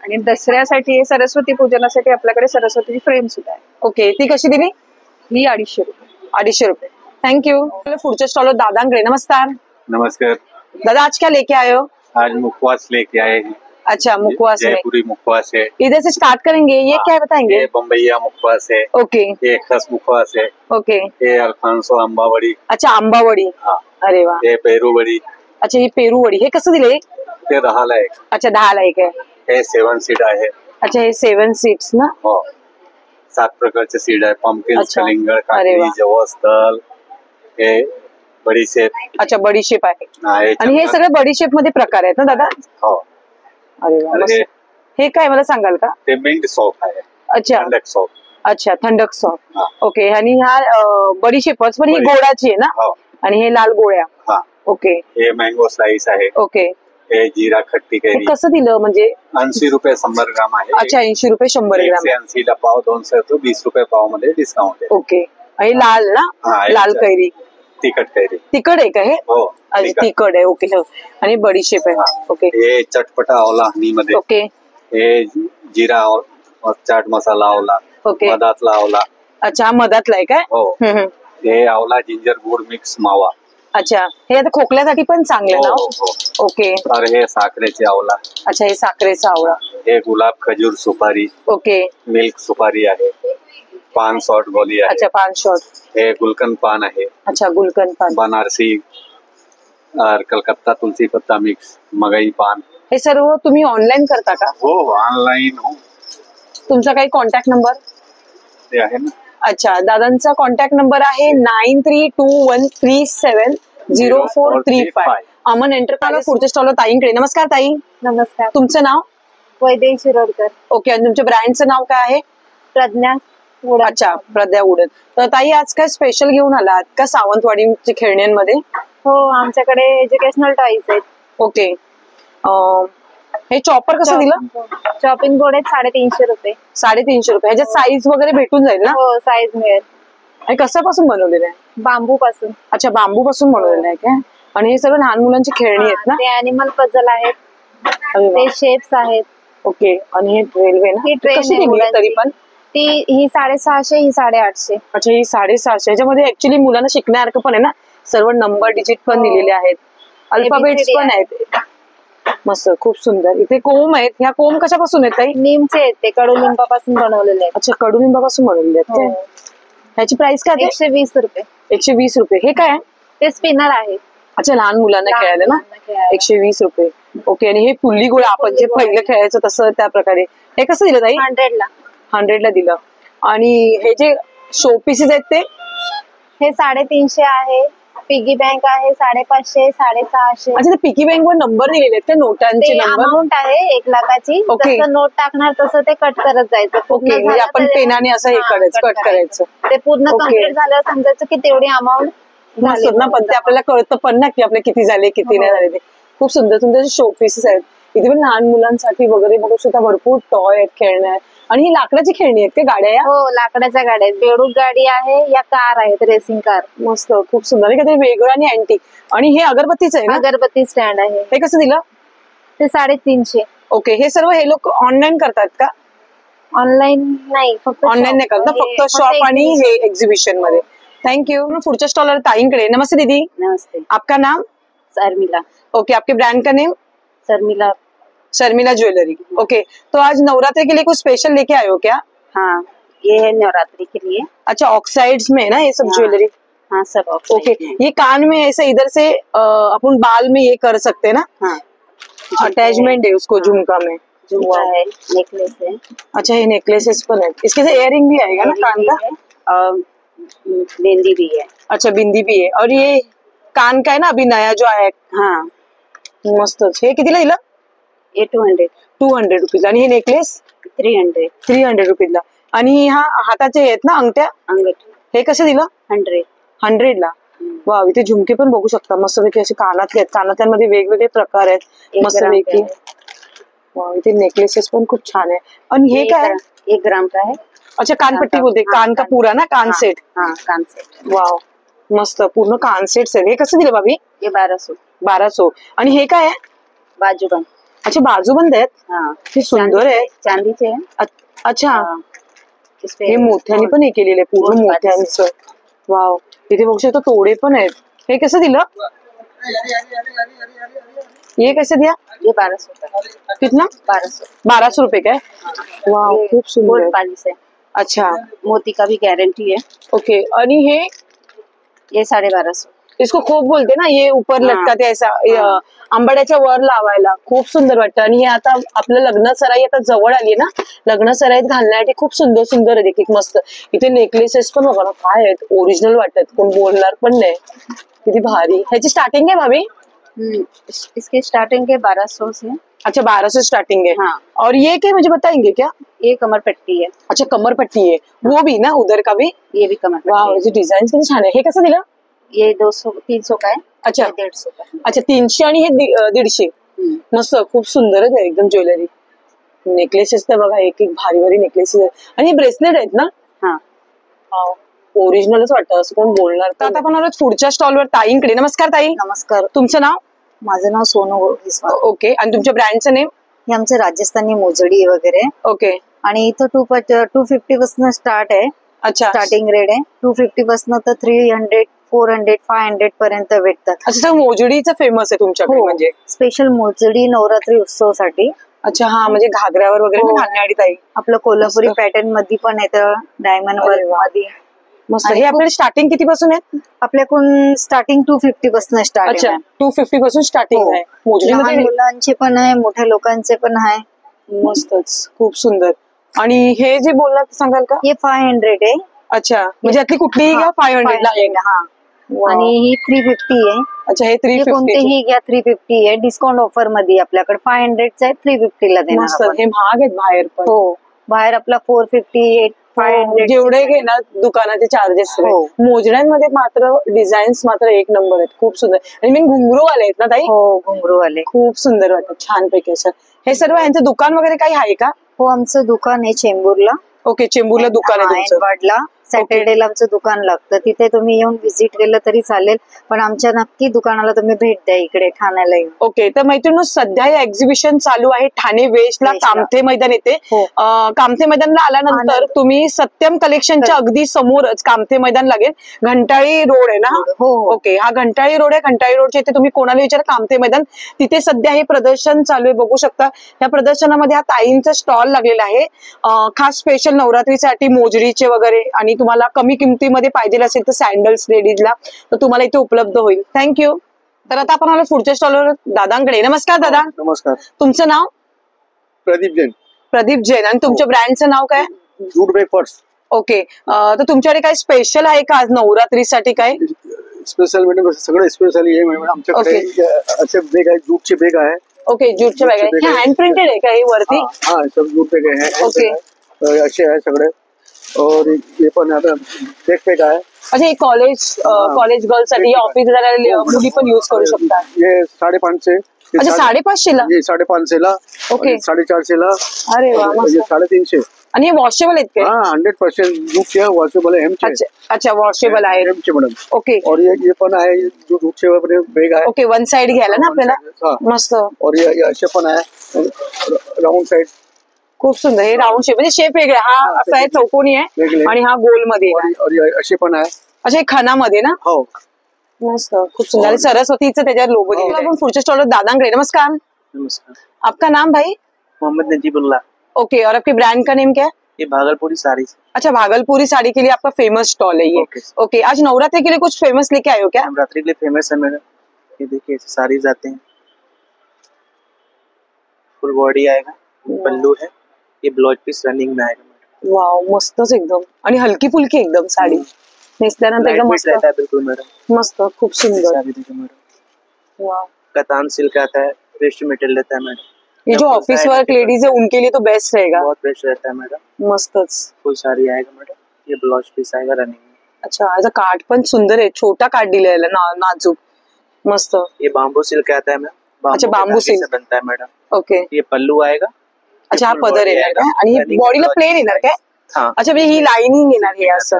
आणि दसऱ्यासाठी हे सरस्वती पूजनासाठी आपल्याकडे सरस्वतीची फ्रेम सुद्धा आहे. ओके. ती कशी दिली? ही 250 रुपये. 250 रुपये. थँक्यू. पुढच्या स्टॉलवर दादांकडे. नमस्कार नमस्कार. दादा, आज क्या लेके आए हो? आज मुखवास लेके आए हैं. अच्छा, मुखवास में जयपुरी मुखवास है. इधर से स्टार्ट करेंगे. ये क्या है बताएंगे? ये बम्बैया मुखवास है. ओके. ये खस मुखवास है. ओके. ये अल्फांसो आंबावडी. अच्छा, आंबावडी. हाँ. अरे वा. ये पेरूवडी. अच्छा, ही पेरूवडी. हे कसं दिले? ते 10ला एक. अच्छा, 10ला एक आहे. हे 7 सीट आहे. अच्छा, हे 7 सीट्स ना? हो. 7 प्रकारचे सीड आहे. पंपकिन, अच्छा. कलिंगड, अरे काकडी, वा. जवस, तल, हे बडीशेप अच्छा, बडीशेप आहे. आहे. आणि हे सगळे बडीशेप मध्ये प्रकार आहेत ना दादा? हो. अरे वा, आणि मस्त. हे काय मला सांगाल का? ते मिंट सॉफ्ट आहे. अच्छा थंडक सॉफ्ट. अच्छा, थंडक सॉफ्ट. हा. ओके. आणि ह्या बडीशेपच पण ही बडीशेप. गोडाची आहे ना? हो. आणि हे लाल गोळ्या. हा. ओके हे मँगो स्लाइस आहे. ओके. हे जिरा खट्टी हे कैरी. कसं दिलं म्हणजे? 80 रुपये 100 ग्राम आहे. अच्छा, 80 रुपये 100 ग्राम. 180 ला पाव, 200 तो 20 रुपये पाव मध्ये डिस्काउंट आहे. ओके. आणि लाल ना? हा, लाल याचं. कैरी. तिखट कैरी. तिखट आहे का हे? हो. अच्छा, तिखट. तिखट आहे. ओके. हो. आणि बडीशेप आहे. ओके हे चटपटा आवला हनी मध्ये. ओके हे जिरा और चाट मसाला आवला. ओके. मधातला आवला. अच्छा, हा मधातला आहे काय? हो. हम्म. हे आवला जिंजर गुड मिक्स मावा. अच्छा, हे आता खोकल्यासाठी पण चांगलं आहे हो, ना? हो. ओके. और हे साखरेचे आवला. अच्छा, हे साखरेचा आवळा. हे गुलाब खजूर सुपारी, ओके. मिल्क सुपारी आहे. पान सॉट गोली आहे. अच्छा, पान शॉट. हे गुलकंद पान आहे. अच्छा, गुलकंद पान. बनारसी और कलकत्ता तुलसी पत्ता मिक्स, मगई पान. हे सर्व तुम्ही ऑनलाईन करता का? हो, ऑनलाईन हो. तुमचा काही कॉन्टॅक्ट नंबर? ते आहे ना. अच्छा, दादांचा कॉन्टॅक्ट नंबर आहे 9321370435. अमन एंटरप्राइज. पुढच्या स्टॉलवर ताईंकडे. नमस्कार ताई. नमस्कार. तुमचं नाव? वैदेही शिरोडकर. ओके. आणि तुमच्या ब्रँडचं नाव काय आहे? प्रज्ञा उडा. अच्छा, प्रज्ञा उडत. तर ताई, आज काय स्पेशल घेऊन आलात का सावंतवाडीच्या खेळण्यांमध्ये? हो, आमच्याकडे एज्युकेशनल टॉईज आहेत. ओके. हे चॉपर कसं दिलं? शॉपिंग बोर्ड आहेत 350 रुपये. 350 रुपये. ह्याच्यात साईज वगैरे भेटून जाईल ना? हो, साईज मिळेल. हे कशापासून बनवलेलं आहे? बांबू पासून. अच्छा, बांबू पासून बनवलेलं आहे काय? आणि हे सगळं लहान मुलांची खेळणी आहेत ना? ते अॅनिमल पझल आहेत. अरे वा. ते शेप्स आहेत. ओके. आणि हे रेल्वे ना? ही ट्रेन कशी आहे दिली मुलांची. तरी पण? ही 650, ही 850. अच्छा, ही 750. ह्याच्यामध्ये ऍक्च्युली मुलांना शिकण्यासारखं पण आहे ना? सर्व नंबर डिजिट पण हो. दिलेले आहेत. अल्फाबेट्स ABCD पण आहेत. मस्त, खूप सुंदर. इथे कोंब आहेत. ह्या कोंब कशापासून आहेत ताई? नीमचे आहेत, ते कडुलिंबापासून बनवलेले आहेत. अच्छा, कडुलिंबापासून बनवलेले आहेत हो. काय? ह्याची प्राइस काय आहे? 120 रुपये. 120 रुपये. हे काय आहे? ते स्पिनर आहे. अच्छा, लहान मुलांना लहान खेळायला ना? मुलांना खेळायला. 120 रुपये. ओके. आणि हे फुल्ली गोळा आपण जे पहिलं खेळायचं तसं त्या प्रकारे. हे कसं दिलं ताई? 100 ला. 100 ला दिलं. आणि हे जे शो पीसेस आहेत ते? हे 350 आहे. पिगी बँक आहे 550, 650. अच्छा, ते पिकी बँक वर नंबर दिलेले आहेत का? नोटांचे ते नंबर? अमाऊंट आहे 1 लाखाची. ओके. जसं नोट टाकणार तसं ते कट करत जायचं. पूर्ण ओके. म्हणजे झालं आपण तर- पेनाने असं हे हा, करायचं, कट करायचं. ते पूर्ण ओके. कम्प्लीट झाल्यावर समजायचं की तेवढी अमाऊंट मस्त ना? पण ते आपल्याला कळतं पण ना की आपले किती झाले, किती नाही झाले ते. खूप सुंदर सुंदर शो पीसेस आहेत. इथे पण लहान मुलांसाठी वगैरे बघू सुद्धा भरपूर टॉय आहेत, खेळणे आहेत. आणि ही लाकडाची खेळणी आहेत का गाड्या या? हो, लाकडाच्या गाड्या आहेत. बेडूक गाडी आहे, या कार आहेत, रेसिंग कार. मस्त, खूप सुंदर. आणि काहीतरी वेगळं आणि अँटिक. आणि हे अगरबत्तीच आहे ना? अगरबत्ती स्टँड आहे. हे कसं दिलं? ते 350. ओके. हे सर्व हे लोक ऑनलाईन करतात का? ऑनलाईन नाही, फक्त ऑनलाईन नाही करत, फक्त शॉप आणि हे एक्झिबिशन मध्ये. थँक्यू. पुढच्या स्टॉलर ताईंकडे. नमस्ते दीदी. नमस्ते. आपका नाम? शर्मिला. ओके. आपके ब्रांड का name? Sharmila. Sharmila jewellery. Okay. तो आज नवरात्रि के लिए कुछ स्पेशल लेके आए हो क्या? हाँ, ये है नवरात्रि के लिए। अच्छा, ऑक्साइड्स में है ना ये सब हाँ। ज्वेलरी? हाँ, सब ओके. ऑक्साइड में। ये कान में ऐसे इधर से अपन बाल में ये कर सकते हैं ना? हाँ, अटैचमेंट है उसको झुमका में. झुमका है, नेकलेस है अच्छा, ये नेकलेसेस पण है. इसके से इयरिंग भी आएगा ना कान का? है, और बिंदी भी है। अच्छा, बिंदी भी है. और ये कान का है ना अभी नया जो आया है? हाँ, मस्तच. हे कितीला दिलं? ये 200, 200 रुपीज. आणि हे नेकलेस? 300, 300 रुपीजला. आणि हा हाताचे आहेत ना अंगठ्या? अंगठी हे कसं दिलं? 100. 100 ला. वा, इथे झुमके पण बघू शकता मस्तपैकी असे कानातले आहेत. कानातल्यांमध्ये वेगवेगळे प्रकार आहेत 1 ग्राम मस्तपैकी. का है। वा, इथे नेकलेसेस पण खूप छान आहे. आणि हे काय? 1 ग्राम का है। अच्छा, कानपट्टी बोलते. हाँ, कान का पूरा ना? कान हाँ, सेट. हाँ, कान सेट। वाव, मस्त. पूर्ण कान सेट आहे. हे कसं दिलं भाभी? ये 1200. 1200. आणि हे काय आहे? बाजूबंद। अच्छा, बाजूबंद आहेत. हाँ, हे सुंदर आहे. चांदीचे है। अच्छा, हाँ, इस पे हे मोत्याने पण हे केलेलं आहे, पूर्ण गोल्ड मोत्यांचं. वाव, इथे बघू शकतो तोडे पण आहेत. हे कसं दिलं? ये कैसे दिया? ये 1200 का। कितना? 1200। 1200 रुपये काय? वाव, ये खूप सुंदर गोल्ड आहे. पॉलिश है, अच्छा, मोती का भी गारंटी है। ओके. आणि हे ये 1250। इसको खोप बोलते ना, ये ऊपर लटकाते ऐसा आंबाड्याच्या वर लावायला खूप सुंदर वाटतं. आणि हे आता आपलं लग्न सराई आता जवळ आली ना, लग्न सराईत घालण्यासाठी खूप सुंदर सुंदर आहे, एक मस्त. इथे नेकलेसेस पण बघा ना काय आहेत, ओरिजिनल वाटतात, कोण बोलणार पण नाही. किती भारी. ह्याची स्टार्टिंग आहे भाभी? इसके स्टार्टिंग के 1200 से। अच्छा 1200 स्टार्टिंग है। हाँ। और ये क्या मुझे बताएंगे क्या? ये कमर पट्टी है। अच्छा कमर पट्टी है, वो भी ना उधर का भी? ये भी कमर वाह, पट्टी याची डिझाईन किती छान आहे. हे कसं दिलं? है। ये 200-300 का है। अच्छा. ये 150 का है। अच्छा 300 आणि हे 150. मस्त, खूप सुंदर आहे एकदम ज्वेलरी. नेकलेसेस तर बघा, एक एक भारी भारी नेकलेसेस आहेत. आणि हे ब्रेसलेट आहेत ना? हाँ। ओरिजिनलच वाटतं, असं कोण बोलणार. तर आता आपण आलो पुढच्या स्टॉलवर ताईंकडे. नमस्कार ताई. नमस्कार. तुमचं नाव? माझं नाव सोनू विश्वास. ओके. आणि तुमच्या ब्रँडचं नेम? हे आमचे राजस्थानी मोजडी वगैरे. ओके. आणि इथं 250 पासून स्टार्ट आहे. अच्छा. स्टार्टिंग रेट आहे 250 पासून तर 300, 400, 500 पर्यंत भेटतात. अच्छा, मोजडीचं फेमस आहे तुमच्याकडे म्हणजे? स्पेशल मोजडी नवरात्री उत्सवासाठी. अच्छा, हा म्हणजे घागऱ्यावर वगैरे घालण्यासाठी ताई. आपलं कोल्हापुरी पॅटर्न मध्ये पण येतं, डायमंड वर्क मध्ये. मस्त. हे आपल्याला स्टार्टिंग किती पासून आहे? आपल्याकडून स्टार्टिंग 250 पासून स्टार्ट अच्छा, 250 पासून स्टार्टिंग आहे. लहान मुलांचे पण आहे, मोठ्या लोकांचे पण आहे. मस्तच, खूप सुंदर. आणि हे जे बोलला सांगाल का? हे 500 आहे. अच्छा, म्हणजे यातली कुठलीही घ्या 500 ला आहे. हा. आणि ही 350 आहे. अच्छा, हे 350 कोणतेही घ्या 350 आहे. डिस्काउंट ऑफर मध्ये आपल्याकडे 500 आहे, 350 ला देणार. मस्त. हे महाग आहेत बाहेर पण. हो, बाहेर आपला 450, 500 जेवढे घेणार दुकानाचे चार्जेस. मोजड्यांमध्ये मात्र डिझाईन्स मात्र एक नंबर आहेत, खूप सुंदर. आणि मी घुंगरू वाले आहेत ना ताई? हो, घुंगरू वाले खूप सुंदर वाटत, छान पैकी. सर हे सर्व यांचं दुकान वगैरे काही आहे का? हो, आमचं दुकान आहे चेंबूरला. ओके, चेंबूरला दुकान आहे तुमचं? वाडला सॅटर्डेला आमचं दुकान लागतं. तिथे तुम्ही येऊन व्हिजिट केलं तरी चालेल, पण आमच्या नक्की दुकानाला तुम्ही भेट द्या इकडे ठाण्याला येऊन. ओके. तर मैत्रिणी, सध्या हे एक्झिबिशन चालू आहे ठाणे वेस्टला, कामथे मैदान येते. कामथे मैदानला आल्यानंतर तुम्ही सत्यम कलेक्शनच्या अगदी समोरच कामथे मैदान लागेल. घंटाळी रोड आहे ना? हो. ओके, हा घंटाळी रोड आहे. घंटाळी रोडच्या इथे तुम्ही कोणाला विचारा कामथे मैदान, तिथे सध्या हे प्रदर्शन चालू आहे, बघू शकता. या प्रदर्शनामध्ये हा ताईंचा स्टॉल लागलेला आहे, खास स्पेशल नवरात्रीसाठी मोजरीचे वगैरे. आणि तुम्हाला कमी किमतीमध्ये पाहिजे असेल तर सॅन्डल्स लेडीजला तर तुम्हाला इथे उपलब्ध होईल. थँक्यू. तर आता आपण आलो पुढच्या स्टॉलवर दादांकडे. नमस्कार दादा. नमस्कार. तुमचं नाव? प्रदीप जैन. प्रदीप जैन. आणि तुमच्या ब्रँडचं नाव काय? Jute bag purse. ओके. तर तुमच्याकडे काही स्पेशल आहे का आज नवरात्रीसाठी? काय स्पेशल मॅडम? सगळं स्पेशल आहे मॅडम आमच्याकडे. असे बेग आहे, जूटचे बेग आहे. ओके, जूटचे बॅग आहे. हे हँड प्रिंटेड आहे का हे वरती? हा, सब जूट बेग आहे. ओके, असे आहे सगळे. और ये पण आता बॅकपॅक आहे. अच्छा, हे कॉलेज गर्ल साठी, ऑफिस मुली पण युज करू शकतात. हे 550. अच्छा, 550 ला? 550 ला. ओके. 450 ला. अरे वा, मस्त. 350. आणि हे वॉशेबल आहेत का? हाँ, 100% जूटचे वॉशेबल है. अच्छा, वॉशेबल आहे मॅडम. ओके. और ये पण आहे जो जूटचे बेग आहे. ओके, वन साइड घ्यायला ना आपल्याला. मस्त. और ये असे पण आहे राऊंड साइड. खूप सुंदर. हे राऊंड शेप म्हणजे शेप वेगळा. हा असा आहे, चौकोनी आहे, आणि हा गोल मध्ये. और असे पण आहे. अच्छा, हे खणामध्ये ना? हो. मस्त, खूप सुंदर. सरस्वतीचं त्याच्यावर लोगो दिला. आपण पुढच्या स्टॉलवर दादांकडे. नमस्कार. नमस्कार. आपका नाम भाई? मोहम्मद नजीबुल्लाह. ओके. और आपके ब्रांड का नेम क्या है? ये भागलपुरी साड़ी। अच्छा, भागलपुरी साड़ी के लिए आपका फेमस स्टॉल है ये. ओके. आज नवरात्रि के लिए कुछ फेमस लेके आए हो क्या? नवरात्रि के लिए फेमस है मैडम, ये देखिए साड़ीज आते हैं, फुल बॉडी आएगा, पल्लू है, ये ब्लाउज पीस रनिंग में आएगा मैडम. वाव, मस्तच एकदम. आणि हलकी फुलकी एकदम साडी नेसल्यानंतर एकदम मस्त रहता है बिल्कुल मैडम. मस्त, खूप सुंदर. साड़ी देखिए मैडम, वाव. कतान सिल्क आता है, फ्रेश मटेरियल रहता है मैडम. ये जो ऑफिस वर्क लेडीज है उनके लिए तो बेस्ट रहेगा. बहुत फ्रेश रहता है मैडम. मस्तच. फुल साड़ी आएगा मैडम, ये ब्लाउज पीस आएगा रनिंग में. अच्छा, याचा काठ पण सुंदर आहे, छोटा काठ दिलेला नाजूक, मस्त. ये बाम्बू सिल्क आता है मैम. अच्छा, बाम्बू सिल्क से बनता है मैडम. ओके. ये पल्लू आएगा. अच्छा, हा पदर येणार काय? आणि बॉडीला प्लेन येणार काय? हाँ. अच्छा, म्हणजे ही लाइनिंग येणार हे असं.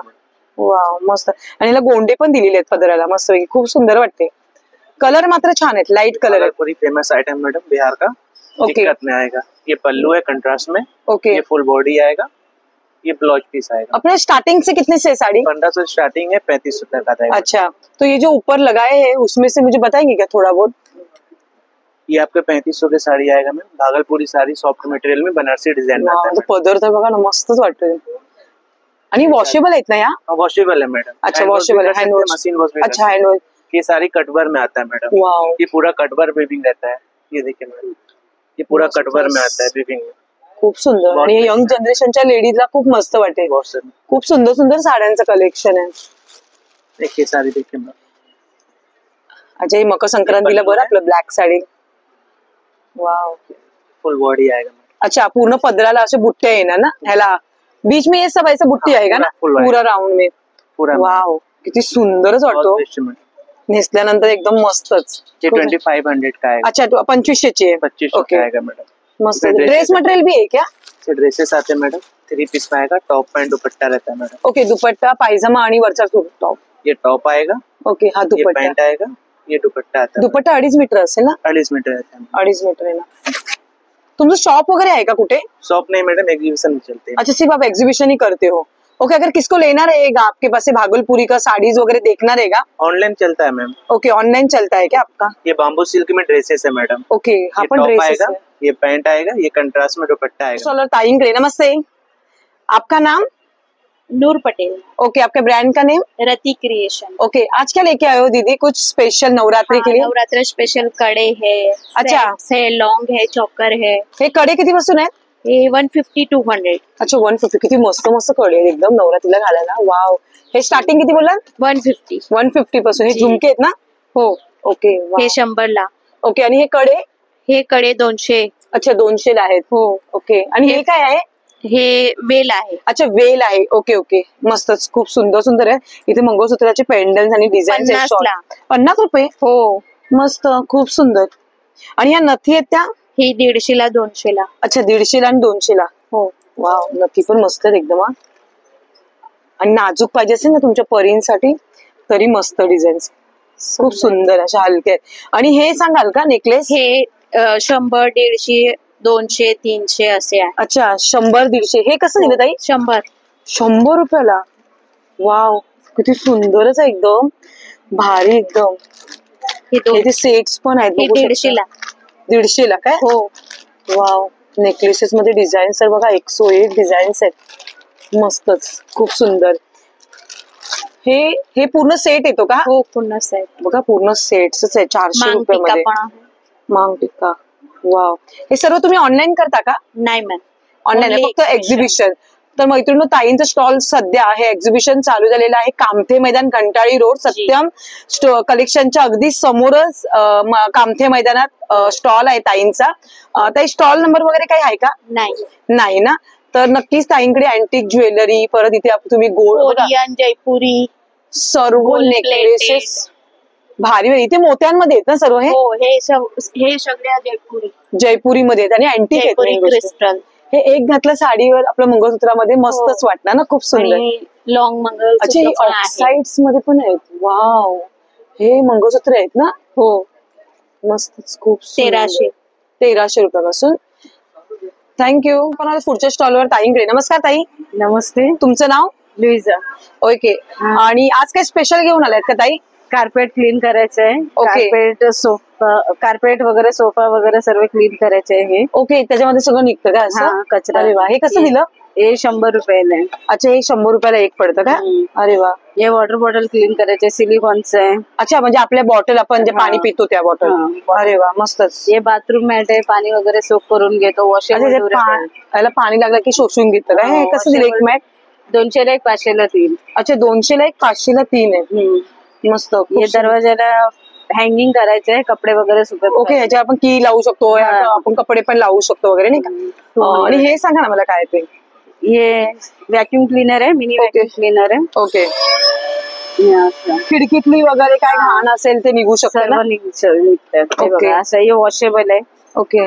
वाव, मस्त. आणि याला गोंडे पण दिलेले आहेत पदराला, मस्त. खूप सुंदर वाटते. कलर मात्र छान आहेत, लाइट कलर आहे. पूरी फेमस आइटम मैडम बिहार का. ओके. दिक्कत में आएगा. ये पल्लू है कंट्रास्ट में. ओके. ये फुल बॉडी आएगा, ये ब्लाउज पीस आएगा. अपने स्टार्टिंग से कितने से साड़ी? 1500 स्टार्टिंग है, 3500 तक आता है. अच्छा, तो ये जो ऊपर लगाए हैं उसमें से मुझे बताएंगे क्या थोड़ा बहुत? ये आपके 3500 की साड़ी आएगा मैम. भागलपुरी साड़ी सॉफ्ट मटेरियल में बनारसी डिजाइन में आता है. पदर तर बघा ना, मस्तच वाटतोय. आणि वॉशेबल आहेत ना या? वॉशेबल है मैडम. अच्छा, वॉशेबल है, हँड वॉश. Machine wash. अच्छा, हँड वॉश. ये सारी कटवर में आता है मैडम। वाव, ये पूरा कटवर वीविंग रहता है। ये देखिए मैडम, ये पूरा कटवर में आता है वीविंग में। खूप सुंदर। आणि यंग जनरेशनच्या लेडीजला खूप मस्त वाटेल। बहुत सर, खूप सुंदर सुंदर साड्यांचं कलेक्शन आहे। देखिए सारी देखिए मैम। अच्छा, ही मकर संक्रांतीला बरं आपलं ब्लॅक साडी। वाव, फुल बॉडी आएगा मैम। अच्छा, पूर्ण पदराला असे बुट्टे येणार ना ह्याला, बीच में ये सब ऐसे बुट्टी आएगा ना पूरा पूरा राउंड में। पूरा वाव, किती सुंदरच वाटतो बहुत बेस्ट मैम। नेसल्यानंतर, एकदम मस्तच। ये 2500 का आएगा। अच्छा, 2500ची आहे। 2500 ओके, का आएगा मैडम। मस्त। इसमें ड्रेस dresses मटेरियल भी है क्या? ये ड्रेसेस आते हैं मैडम, 3 पीस में आएगा। टॉप पैंट दुपट्टा रहता है मैडम। ओके, दुपट्टा, पायजामा आणि वरचा टॉप। ये टॉप आएगा, ओके, हा ये दुपट्टा। पैंट आएगा, ये दुपट्टा आता है। दुपट्टा 2.5 मीटर असेल ना? 2.5 मीटर रहता है। 2.5 मीटर आहे ना। तुमचं शॉप वगैरह है का कुठे? शॉप नहीं मैडम, एग्जीबिशन में चलते हैं। अच्छा, सिर्फ आप एग्जीबिशन ही करते हो। ओके, अगर किसको लेना रहेगा आपके पास से भागलपुरी का साड़ीज वगैरह देखना रहेगा? ऑनलाइन चलता है मैम। ओके, ऑनलाइन चलता है क्या आपका? ये बाम्बू सिल्क में ड्रेसेस है मैडम। ओके, हा ये पण टॉप ड्रेसेस आएगा, आहे। ये पैंट आएगा, ये कंट्रास्ट में दुपट्टा आएगा। चलो ताईंकडे, नमस्ते, आपका नाम? नूर पटेल। ओके, आपके ब्रांड का नेम? रति क्रिएशन। ओके, आज क्या लेके आए हो दीदी? कुछ स्पेशल नवरात्रि के लिए? नवरात्र स्पेशल कड़े है, अच्छा। सेट्स है, लॉन्ग है, चौकर है। हे कडे किती पासून आहेत? ये 150 200। अच्छा, 150। किती मस्त मस्त कडे आहेत एकदम नवरात्रीला घालायला। वाव, हे स्टार्टिंग किती बोलला? 150। 150 पासून। हे जी। झुमके आहेत ना? हो, ओके, वाव। हे 100 ला। ओके, आणि हे कडे? हे कड़े 200। अच्छा, 200 ला आहेत। हो, ओके। आणि हे काय आहे? हे वेल आहे। अच्छा, वेल आहे। ओके ओके, मस्तच, खूप सुंदर सुंदर आहे। इथे मंगळसूत्राचे पेंडल्स आणि डिझाईन 50 ला। 50 रुपये? हो, मस्त, खूप सुंदर। आणि ह्या नथी आहेत त्या? ही 150 ला 200 ला। अच्छा, 150 ला आणि 200 ला। हो, वाव, नथी पण मस्त आहेत एकदम हा। आणि नाजूक पाहिजे असेल ना तुमच्या परींसाठी तरी मस्त डिझाईन, खूप सुंदर अशा हलक्या आहेत। आणि हे सांगाल का नेकलेस? हे 100 150 200 300 असे आहे। अच्छा, 100 150। हे कसं दिलं ताई? 100। 100 रुपयाला? वाव, किती सुंदरच आहे, एकदम भारी एकदम। इथे सेट्स पण आहेत, हे 150 ला। 150 ला काय? हो, वाव, नेकलेसेस मध्ये डिझाईन्स आहे बघा, 101 डिझाईन्स आहेत, मस्तच, खूप सुंदर। हे पूर्ण सेट येतो का? हो, पूर्ण सेट बघा, पूर्ण सेट्सच आहे 400 रुपयामध्ये। मांग टिक्का, वाव। हे सर्व तुम्ही ऑनलाईन करता का? नाही मॅम, ऑनलाईन फक्त एक्झिबिशन। तर मैत्रिणी, ताईंचं स्टॉल सध्या आहे, एक्झिबिशन चालू झालेलं आहे कामथे मैदान, घंटाळी रोड, सत्यम कलेक्शनच्या अगदी समोरच कामथे मैदानात स्टॉल आहे ताईंचा। ताई, स्टॉल नंबर वगैरे काही आहे का? नाही ना? तर नक्कीच ताईंकडे अँटिक ज्वेलरी, परत इथे तुम्ही गोल्ड, जयपुरी, सर्व नेकलेसेस भारी भारी इथे मोत्यांमध्ये आहेत ना सर्व? हे सगळ्या जयपुरी मध्ये आहेत आणि अँटिक आहेत। क्रिस्टल, हे एक घातलं साडीवर आपल्या मंगळसूत्रामध्ये मस्तच वाटणार ना, खूप सुंदर। लॉंग मंगळसूत्र। अच्छा, हे ऑक्साइड्स मध्ये पण आहेत। वाव, हे मंगळसूत्र आहेत ना? हो, मस्तच, खूप 1300 रुपयापासून। थँक्यू। पण पुढच्या स्टॉलवर ताईंकडे, नमस्कार ताई. नमस्ते, तुमचं नाव? लुईजा. ओके, आणि आज काय स्पेशल घेऊन आलात का ताई? कार्पेट क्लीन करायचं आहे। कार्पेट वगैरे, सोफा वगैरे सर्व क्लीन करायचे आहे। ओके, त्याच्यामध्ये सगळं निघतं का असं? कचरा। अरे वा, हे कसं दिलं? हे 100 रुपयाला आहे। अच्छा, हे 100 रुपयाला एक पडतं का? अरे वा। हे वॉटर बॉटल क्लीन करायचे, सिलिकॉनचं आहे। अच्छा, म्हणजे आपल्या बॉटल आपण जे पाणी पितो त्या बॉटल। अरे वा, मस्तच। हे बाथरूम मॅट आहे, पाणी वगैरे सोक करून घेतो, वॉशिंग याला पाणी लागलं की शोषून घेतं का? हे कसं दिलं एक मॅट? 200 ला 1 500 ला 3। अच्छा, 200 ला 1 500 ला 3 आहे, मस्त। हे दरवाजाला हँगिंग करायचंय, कपडे वगैरे सुकत। ओके, ह्याच्या आपण की लावू शकतो, आपण कपडे पण लावू शकतो वगैरे, नाही का? आणि हे सांगा ना मला काय ते? हे व्हॅक्यूम क्लीनर आहे, मिनी व्हॅक्यूम क्लीनर आहे। ओके, खिडकीतली वगैरे काय घाण असेल ते निघू शकतं, निघतात। असं हे वॉशेबल आहे। ओके,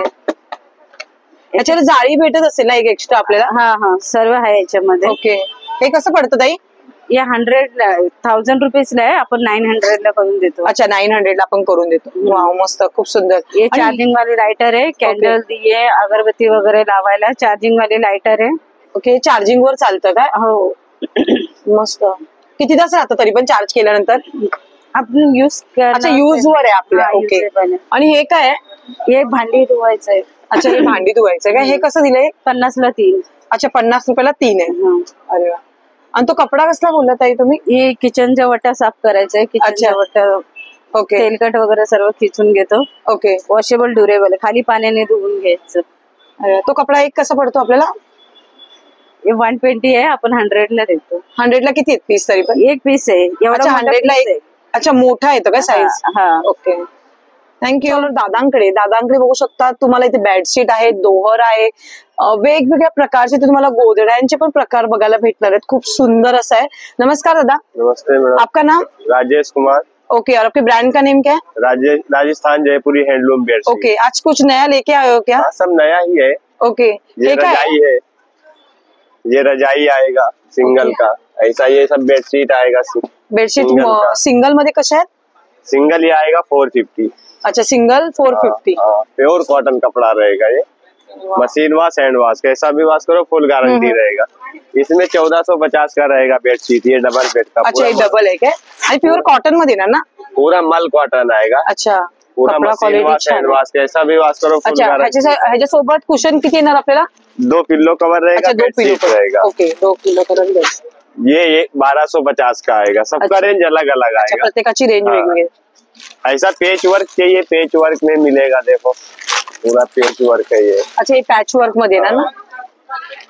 याच्याला जाळी भेटत असेल ना एक एक्स्ट्रा आपल्याला? हा, सर्व आहे याच्यामध्ये। ओके, हे कसं पडतं ताई? या 1000 रुपीजला आहे, आपण 900 ला करून देतो। अच्छा, 900 ला आपण करून देतो। वाव, मस्त, खूप सुंदर। हे चार्जिंग वाली लाइटर आहे, कॅन्डल, दिये, अगरबत्ती वगैरे लावायला चार्जिंग वाली लाइटर आहे। ओके, चार्जिंग वर चालतं काय? हो, मस्त। किती तास राहतं तरी पण चार्ज केल्यानंतर? आपण यूज वर आहे आपल्या। ओके, आणि हे काय आहे? हे भांडी धुवायचं आहे। अच्छा, हे भांडी धुवायचं काय? हे कसं दिलंय? 50 ला 3। अच्छा, 50 रुपयाला 3 आहे। अरे वा। आणि तो कपडा कसला बोलला ताई तुम्ही? हे किचनच्या वटा साफ करायचंय, किचनच्या वटा ओके. तेलकट वगैरे सर्व खिचून घेतो. ओके. वॉशेबल ड्युरेबल, खाली पाण्याने धुवून घ्यायचं. तो कपडा एक कसा पडतो आपल्याला? 120 आहे, आपण 100ला देतो. 100ला किती आहेत पीस तरी पण? एक पीस आहे एवढा. 100ला एक. अच्छा, मोठा येतो का साईज? हा. Okay, thank you. दादांकडे बघू शकता तुम्हाला इथे बेडशीट आहे, दोहर आहे, वेगवेगळ्या प्रकारचे तुम्हाला गोधड्यांचे पण प्रकार बघायला भेटणार आहेत. खूप सुंदर असं आहे. नमस्कार दादा. नमस्ते मैडम. आपका नाम? राजेश कुमार. ओके, और आपके ब्रांड का नेम क्या है? राजस्थान जयपुरी हैंडलूम बेड। ओके, आज कुछ नया लेके आए हो क्या? सब नया ही है। ओके, ये रजाई है, ये रजाई आएगा सिंगल का, ऐसा ये सब बेडशीट आएगा। बेडशीट सिंगल मध्ये कशा आहेत? सिंगल ये आएगा 450। अच्छा, सिंगल 450। प्योर कॉटन कपड़ा रहेगा ये, मशीन वॉश हैंड वॉश, कैसा भी वॉश करो फुल गारंटी रहेगा। इसमें 1450 का रहेगा बेडशीट, ये डबल बेड का। अच्छा, ये डबल है क्या? आणि प्युअर कॉटन मध्ये ना? पूरा मल कॉटन आएगा। अच्छा, पूरा मशीन वॉश हैंड वॉश, कैसा भी वॉश करो फुल गारंटी। ह्याच्यासोबत कुशन किती येणार आपल्याला? 2 पिल्लो कवर रहेगा, 2 पिल्लो रहेगा। Okay, 2 pillow cover. ये 1250 का आएगा, सबका रेंज अलग अलग आएगा। प्रत्येकाची रेंज वेगवेगळी। ऐसा पेच वर्क चाहिए, पेच वर्क में मिलेगा, देखो पूरा पेच वर्क है ये। अच्छा, ये पैच वर्क मध्ये ना?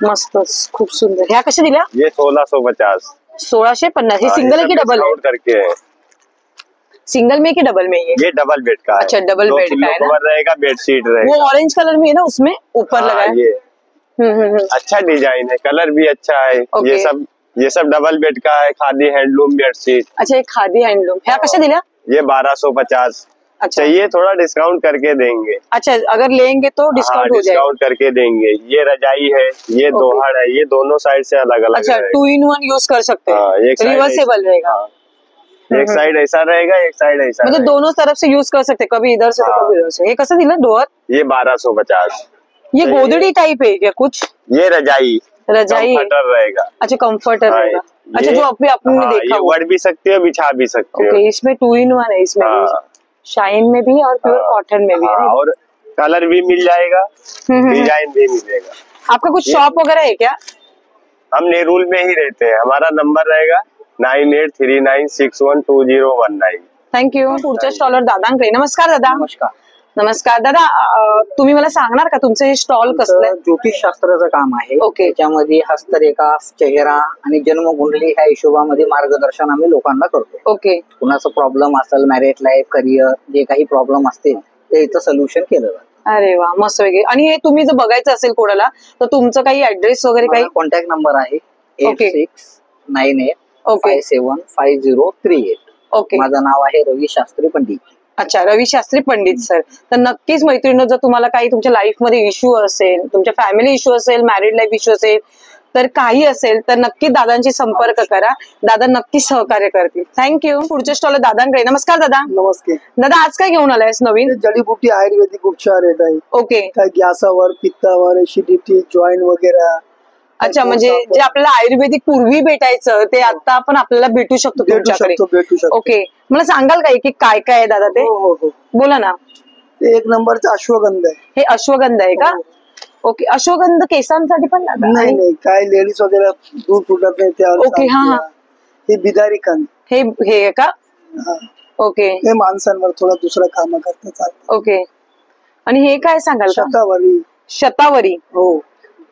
मस्त, खूप सुंदर. ह्या कशा दिल्या? ये 1650। 1650। हे सिंगल है की डबल है? करके है। सिंगल में कि डबल में? ये डबल बेड का है। अच्छा, डबल बेड का है ना? कवर रहेगा, बेडशीट रहेगा। वो ऑरेंज कलर में है ना, उसमें ऊपर लगा है। ये अच्छा डिजाइन है, कलर भी अच्छा है। ये सब डबल बेड का है, खादी हैंडलूम बेडशीट। अच्छा, एक खादी हैंडलूम। ह्या कशा दिल्या? ये 1250। अच्छा, ये थोड़ा डिस्काउंट करके देंगे। अच्छा, अगर लेंगे तो डिस्काउंट हो जाएगा? डिस्काउंट करके देंगे। ये रजाई है, ये दोहड़ है, ये दोनों साइड से अलग अलग। अच्छा, 2 in 1 यूज कर सकते हैं, रिवर्सेबल रहेगा। एक साइड ऐसा रहेगा, एक साइड ऐसा, मतलब दोनों तरफ से यूज कर सकते, कभी इधर से तो कभी इधर से। ये कसं दिलं डोअर? ये 1250। ये गोदड़ी टाइप है क्या कुछ? ये रजाई कम्फर्टर रहेगा। अच्छा, कम्फर्टर रहेगा। अच्छा, जो आपने देखा, बढ़ भी सकते हो, बिछा भी सकते हो। इसमें 2 in 1 है, इसमें शाइन में भी और प्योर कॉटन में भी है। और कलर भी मिल जाएगा, डिजाइन भी मिलेगा। आपका कुछ शॉप वगैरह है क्या? हम नेरुल में ही रहते हैं। हमारा नंबर रहेगा 9839612019। थँक्यू. पुढच्या स्टॉलर दादांकडे. नमस्कार दादा. नमस्कार दादा, तुम्ही मला सांगणार का तुमचं हे स्टॉल कसलं? ज्योतिष शास्त्राचं काम आहे. ओके. त्याच्यामध्ये हस्तरेखा, चेहरा आणि जन्मकुंडली ह्या हिशोबामध्ये मार्गदर्शन आम्ही लोकांना करतो. ओके. कुणाचा प्रॉब्लेम असेल, मॅरिड लाईफ, करिअर, जे काही प्रॉब्लेम असतील ते इथं सोल्युशन केलं जातं. अरे वा, मस्त वेगळे. आणि हे तुम्ही जर बघायचं असेल कोणाला, तर तुमचं काही ऍड्रेस वगैरे काही? कॉन्टॅक्ट नंबर आहे 8698575038. ओके. माझं नाव आहे रवी शास्त्री पंडित. अच्छा, रवी शास्त्री पंडित सर. तर नक्कीच मैत्रिणी, जर तुम्हाला काही तुमच्या लाईफ मध्ये इश्यू असेल, तुमच्या फॅमिली इश्यू असेल, मॅरिड लाईफ इश्यू असेल, तर काही असेल तर नक्की दादांशी संपर्क करा. दादा नक्की सहकार्य करतील. थँक्यू. पुढच्या स्टॉल दादांकडे. नमस्कार दादा. नमस्ते दादा, आज काय घेऊन आलायस नवीन? जडीबुटी आयुर्वेदिक उपचार येत आहे. ओके. काय गॅसावर, पित्तावर, एसिडिटी, जॉईंट वगैरे. अच्छा, म्हणजे जे आपल्याला आयुर्वेदिक पूर्वी भेटायचं ते आता आपण आपल्याला भेटू शकतो तुमच्याकडे? ओके. मला सांगाल का की काय काय आहे दादा ते? बोला ना. एक नंबरचा अश्वगंध आहे. हे अश्वगंध आहे का? ओके. अश्वगंध केसांसाठी पण? नाही नाही, काय लेडीज वगैरे दूध फुटत नाही त्यावर. ओके. हा हा. हे बिदारी कंद हे का? ओके. हे माणसांवर थोडं दुसरं काम करता चालतं. ओके. आणि हे काय सांगाल? शतावरी. शतावरी. हो.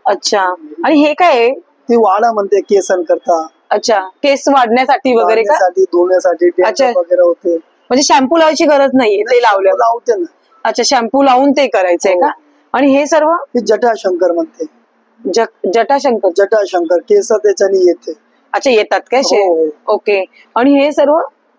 अच्छा. आणि हे काय आहे? ती वाडा म्हणते, केसन करता. अच्छा, केस वाढण्यासाठी वगैरे का? धुण्यासाठी वगैरे होते. म्हणजे शॅम्पू लावायची गरज नाहीये, ते लावलं? लावते ना. अच्छा, शॅम्पू लावून ते करायचंय का? आणि हे सर्व? जटाशंकर म्हणते. जटाशंकर केस त्याच्याने येते. अच्छा, येतात काय? ओके. आणि हे सर्व?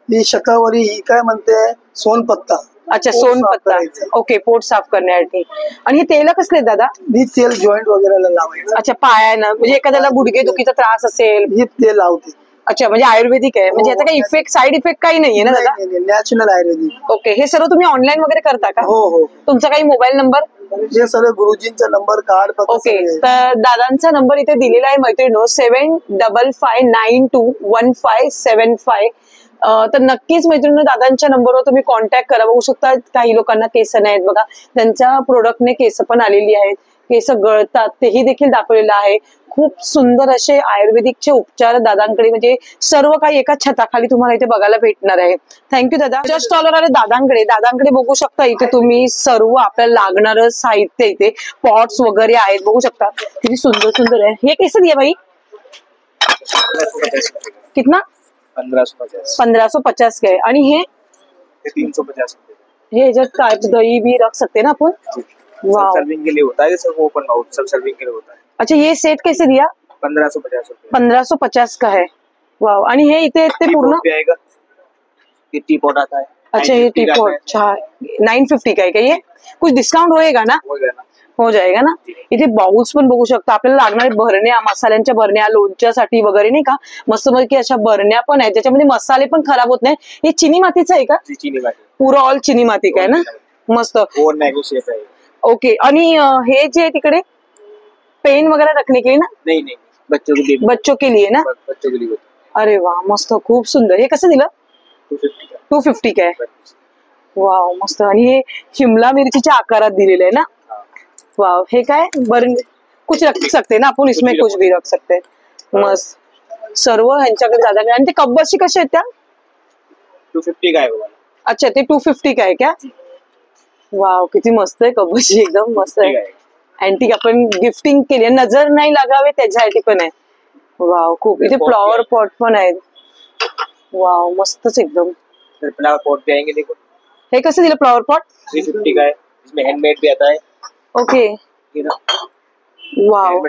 ही शतावरी. ही काय म्हणते? सोनपत्ता. अच्छा, सोनपत्ता. ओके, पोट साफ करण्यासाठी. आणि हे तेल कसले दादा? ही तेल जॉईंट वगैरे लावायचं. अच्छा, पायानं, म्हणजे एखाद्याला गुडघे दुखीचा त्रास असेल? ही तेल लावते. अच्छा, म्हणजे आयुर्वेदिक आहे, म्हणजे याचा काही इफेक्ट, साईड इफेक्ट काही नाहीये ना दादा? नॅचरल आयुर्वेदिक. ओके. हे सर्व तुम्ही ऑनलाईन वगैरे करता का? हो हो. तुमचा काही मोबाईल नंबर? हे सर्व गुरुजींचा नंबर कार्ड. ओके. तर दादांचा नंबर इथे दिलेला आहे मैत्रिणींनो, 7555921575. तर नक्कीच मैत्रिणी दादांच्या नंबरवर तुम्ही कॉन्टॅक्ट करा. बघू शकता काही लोकांना केस नाहीत बघा, त्यांच्या प्रोडक्टने केस पण आलेली आहेत. केस गळतात तेही देखील दाखवलेलं आहे. खूप सुंदर असे आयुर्वेदिकचे उपचार दादांकडे, म्हणजे सर्व काही एका छताखाली तुम्हाला इथे बघायला भेटणार आहे. थँक्यू दादा. जस्ट स्टॉलवर आले दादांकडे बघू शकता इथे तुम्ही सर्व आपल्याला लागणारं साहित्य, इथे पॉट्स वगैरे आहेत बघू शकता, किती सुंदर सुंदर आहे. हे कैसे दिए भाई? कितना? 1550. 1550 का है. आणि हे 350. हे ह्याच्यात काय दही भी रख सकते ना अपन? वाह, सर्विंग के लिए होता है, सब ओपन माउथ सब सर्विंग के लिए होता है. अच्छा ये सेट कैसे दिया? 1550 रुपए. 1550 का है. वाह. आणि हे इथे ते पूर्ण आएगा. ये टी पॉट आता है. अच्छा ये टी पॉट 950 का है क्या? ये कुछ डिस्काउंट होएगा ना? हो जाएगा ना. इथे बाउल्स पण बघू शकता, आपल्याला लागणारे भरण्या, मसाल्यांच्या भरण्या, लोणच्यासाठी वगैरे नाही का, मस्त की अशा भरण्या पण आहेत ज्याच्यामध्ये मसाले पण खराब होत नाही. हे चिनी मातीचं आहे का? चीनी माती. पुरं ऑल चिनी माती का है ना? मस्त. और मैंगो शेप है. ओके. आणि हे जे तिकडे पेन वगैरह रखने के लिए ना? नहीं नहीं, बच्चों के लिए. बच्चों के लिए ना? बच्चों के लिए. अरे वा, मस्त, खूप सुंदर. हे कसं दिलं? 250 का आहे. वाव, मस्त. आणि हे शिमला मिरचीच्या आकारात दिलेलं आहे ना? वाव. हे काय कुछ रख सकते ना आपण, इसमें कुछ भी रख सकते. मस्त. सर्व ह्यांच्याकडे दादाकडे. आणि ते कब्बशी कशा आहेत त्या? 250 का है. अच्छा ते 250 का आहे क्या? वाव, किती मस्त आहे कब्बशी, एकदम मस्त आहे. अँटिक आपण गिफ्टिंग केली, नजर नाही लागावे त्याच्यासाठी पण आहे. वाव, खूप. इथे फ्लॉवर पॉट पण आहेत. वाव, मस्तच एकदम. फ्लावर पॉट भी आएंगे देखो. हे कसं दिलं फ्लॉवर पॉट? 350 का है. इसमें हैंडमेड भी आता है. ओके. वाव,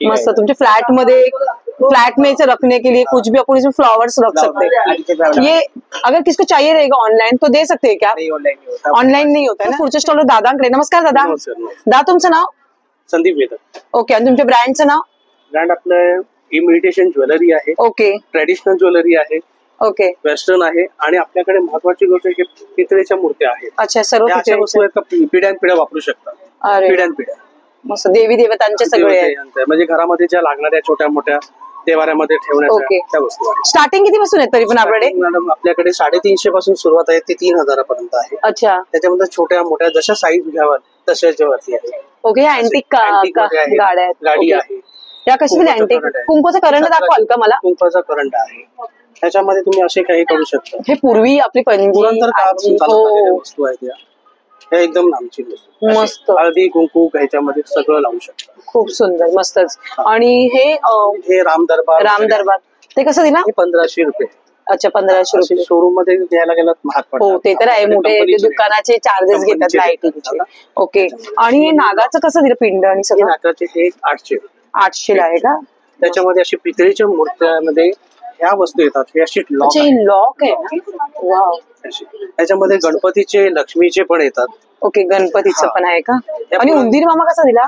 मस्त. तुमचे फ्लैट में से रखने के लिए कुछ भी अपन इसमें फ्लावर्स रख सकते हैं. ये अगर किसको चाहिए रहेगा ऑनलाइन तो दे सकते हैं क्या? ऑनलाइन नहीं होता है ना. पुढच्या स्टॉलवर दादांकडे. नमस्कार दादा. दादा तुमचं नाव? संदीप वेदक. ओके. आणि तुमच्या ब्रँडचं नाव? ब्रँड आपलं इमिटेशन ज्वेलरी आहे. ओके. ट्रेडिशनल ज्वेलरी आहे. ओके. वेस्टर्न आहे. आणि आपल्याकडे महत्वाची गोष्ट आहे की पितळेच्या मूर्त्या आहेत. अच्छा, सर्व अशा वस्तू आहेत का पिढ्यान पिढ्या वापरू शकतात. पिढ्यान पिढ्या. मस्त. देवी देवतांचे सगळे आहेत. म्हणजे घरामध्ये ज्या लागणाऱ्या छोट्या मोठ्या देवाऱ्यामध्ये ठेवण्याच्या त्या वस्तू आहेत. स्टार्टिंग किती पासून आहे तरी पण आपल्याकडे? मॅडम आपल्याकडे 350 पासून सुरुवात आहे, ते 3000 पर्यंत आहे. अच्छा. त्याच्यामध्ये छोट्या मोठ्या जशा साईज घ्याव्यात तशाच्या वरती आहे. ओके. अँटिक गाड्या आहेत. गाडी आहे. त्या कशी दिली? अँटिक कुंकूचा करंट दाखवाल का मला? कुंकूचा करंट आहे. त्याच्यामध्ये तुम्ही असे काही करू शकता. हे पूर्वी आपली पुरंदर काळापासून चालत आलेल्या वस्तू आहेत त्या. हे एकदम नामची वस्तू. मस्त. हळदी कुंकू ह्याच्यामध्ये सगळं लावू शकता. खूप सुंदर, मस्तच. आणि हे राम दरबार ते कसं दिला? 1500 रुपये. अच्छा, 1500 रुपये. शोरूम मध्ये घ्यायला गेलं महाग पडतं. हो ते तर आहे, मोठे दुकानाचे चार्जेस घेतात लाईटिंगचे. ओके. आणि हे नागाचं कसं दिलं? पिंड आणि सगळं? नागाचे हे 800 ला आहे का? त्याच्यामध्ये अशी पितळीच्या मूर्त्यामध्ये ह्या वस्तू येतात. हे अशी लॉक आहे ना? वाव. त्याच्यामध्ये गणपतीचे लक्ष्मीचे पण येतात. ओके. गणपतीचं पण आहे का? आणि उंदीर मामा कसा दिला?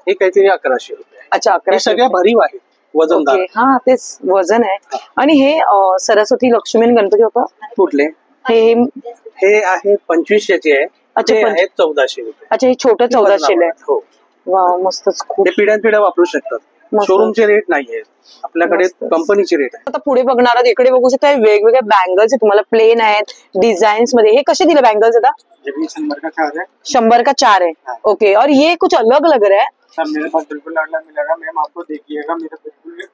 हे काहीतरी 1100 रुपये. अच्छा, 1100. सगळ्या भरीव आहे, वजनदार. हा तेच वजन आहे. आणि हे सरस्वती लक्ष्मी आणि गणपती बाप्पा कुठले? हे आहे 2500 आहे. अच्छा, हे आहेत 1400 रुपये. अच्छा, हे छोटं 1400 आहे. हो. वाव, मस्तच. खूप. हे पिढ्यान पिढ्या वापरू शकतात. शोरूमचे रेट नाहीये आपल्याकडे, कंपनीचे रेट आहे. आता पुढे बघणार आहोत, इकडे बघू शकता वेगवेगळे बँगल्स आहेत तुम्हाला, प्लेन आहेत, डिजाइन मध्ये. हे कसे दिले बँगल्स आता? 100 का 4 है. 100 का 4 है. ओके. और ये कुछ अलग लग रहा है. सर मेरे पास बिल्कुल अलग मिलेगा मैम, आपको देखिएगा मेरे बिल्कुल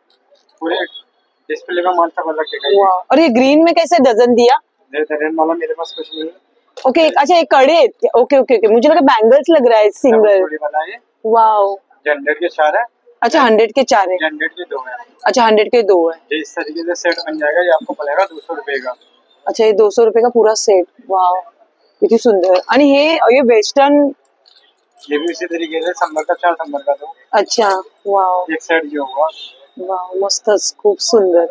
पूरे डिस्प्ले का माल सब अलग दिखेगा. और ये ग्रीन में कैसे डजन दिया? डजन वाला मेरे पास कुछ नहीं है. ओके. अच्छा, ये कड़े हैं. Okay okay okay. मुझे लगा बैंगल्स लग रहा है सिंगल. वाओ. 100 के 4 है. अच्छा, 100 के 4 है. 100 के 2 है. अच्छा, 100 के 2 है. इस तरीके से सेट बन जाएगा. ये आपको पड़ेगा 200 रुपए का. अच्छा, ये 200 रुपए का पूरा सेट. वाव, किती सुंदर. आणि ये वेस्टर्न, ये भी इसी तरीके से 100 का 4, 100 का 2. अच्छा. वाव. एक सेट जो होगा. वाव, मस्तच. खूप सुंदर.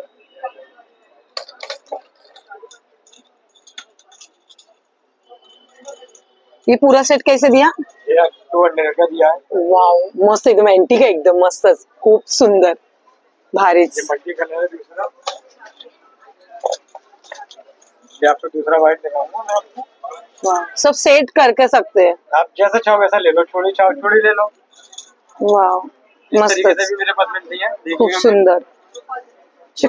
ये पूरा सेट कैसे दिया? ये 200 का दिया है. वाव, मस्त. एकदम एंटीक है, एकदम मस्तच. खूप सुंदर, भारीच. ये मल्टी कलर है दूसरा. ये आपको दूसरा व्हाइट दिखाऊंगा मैं आपको. वाह, सब सेट करके सकते हैं. आप जैसा चाहो वैसा ले लो. छोड़ी चाहो छोड़ी ले लो. वाव, मस्त. मेरे पास मिलती है. खूप सुंदर.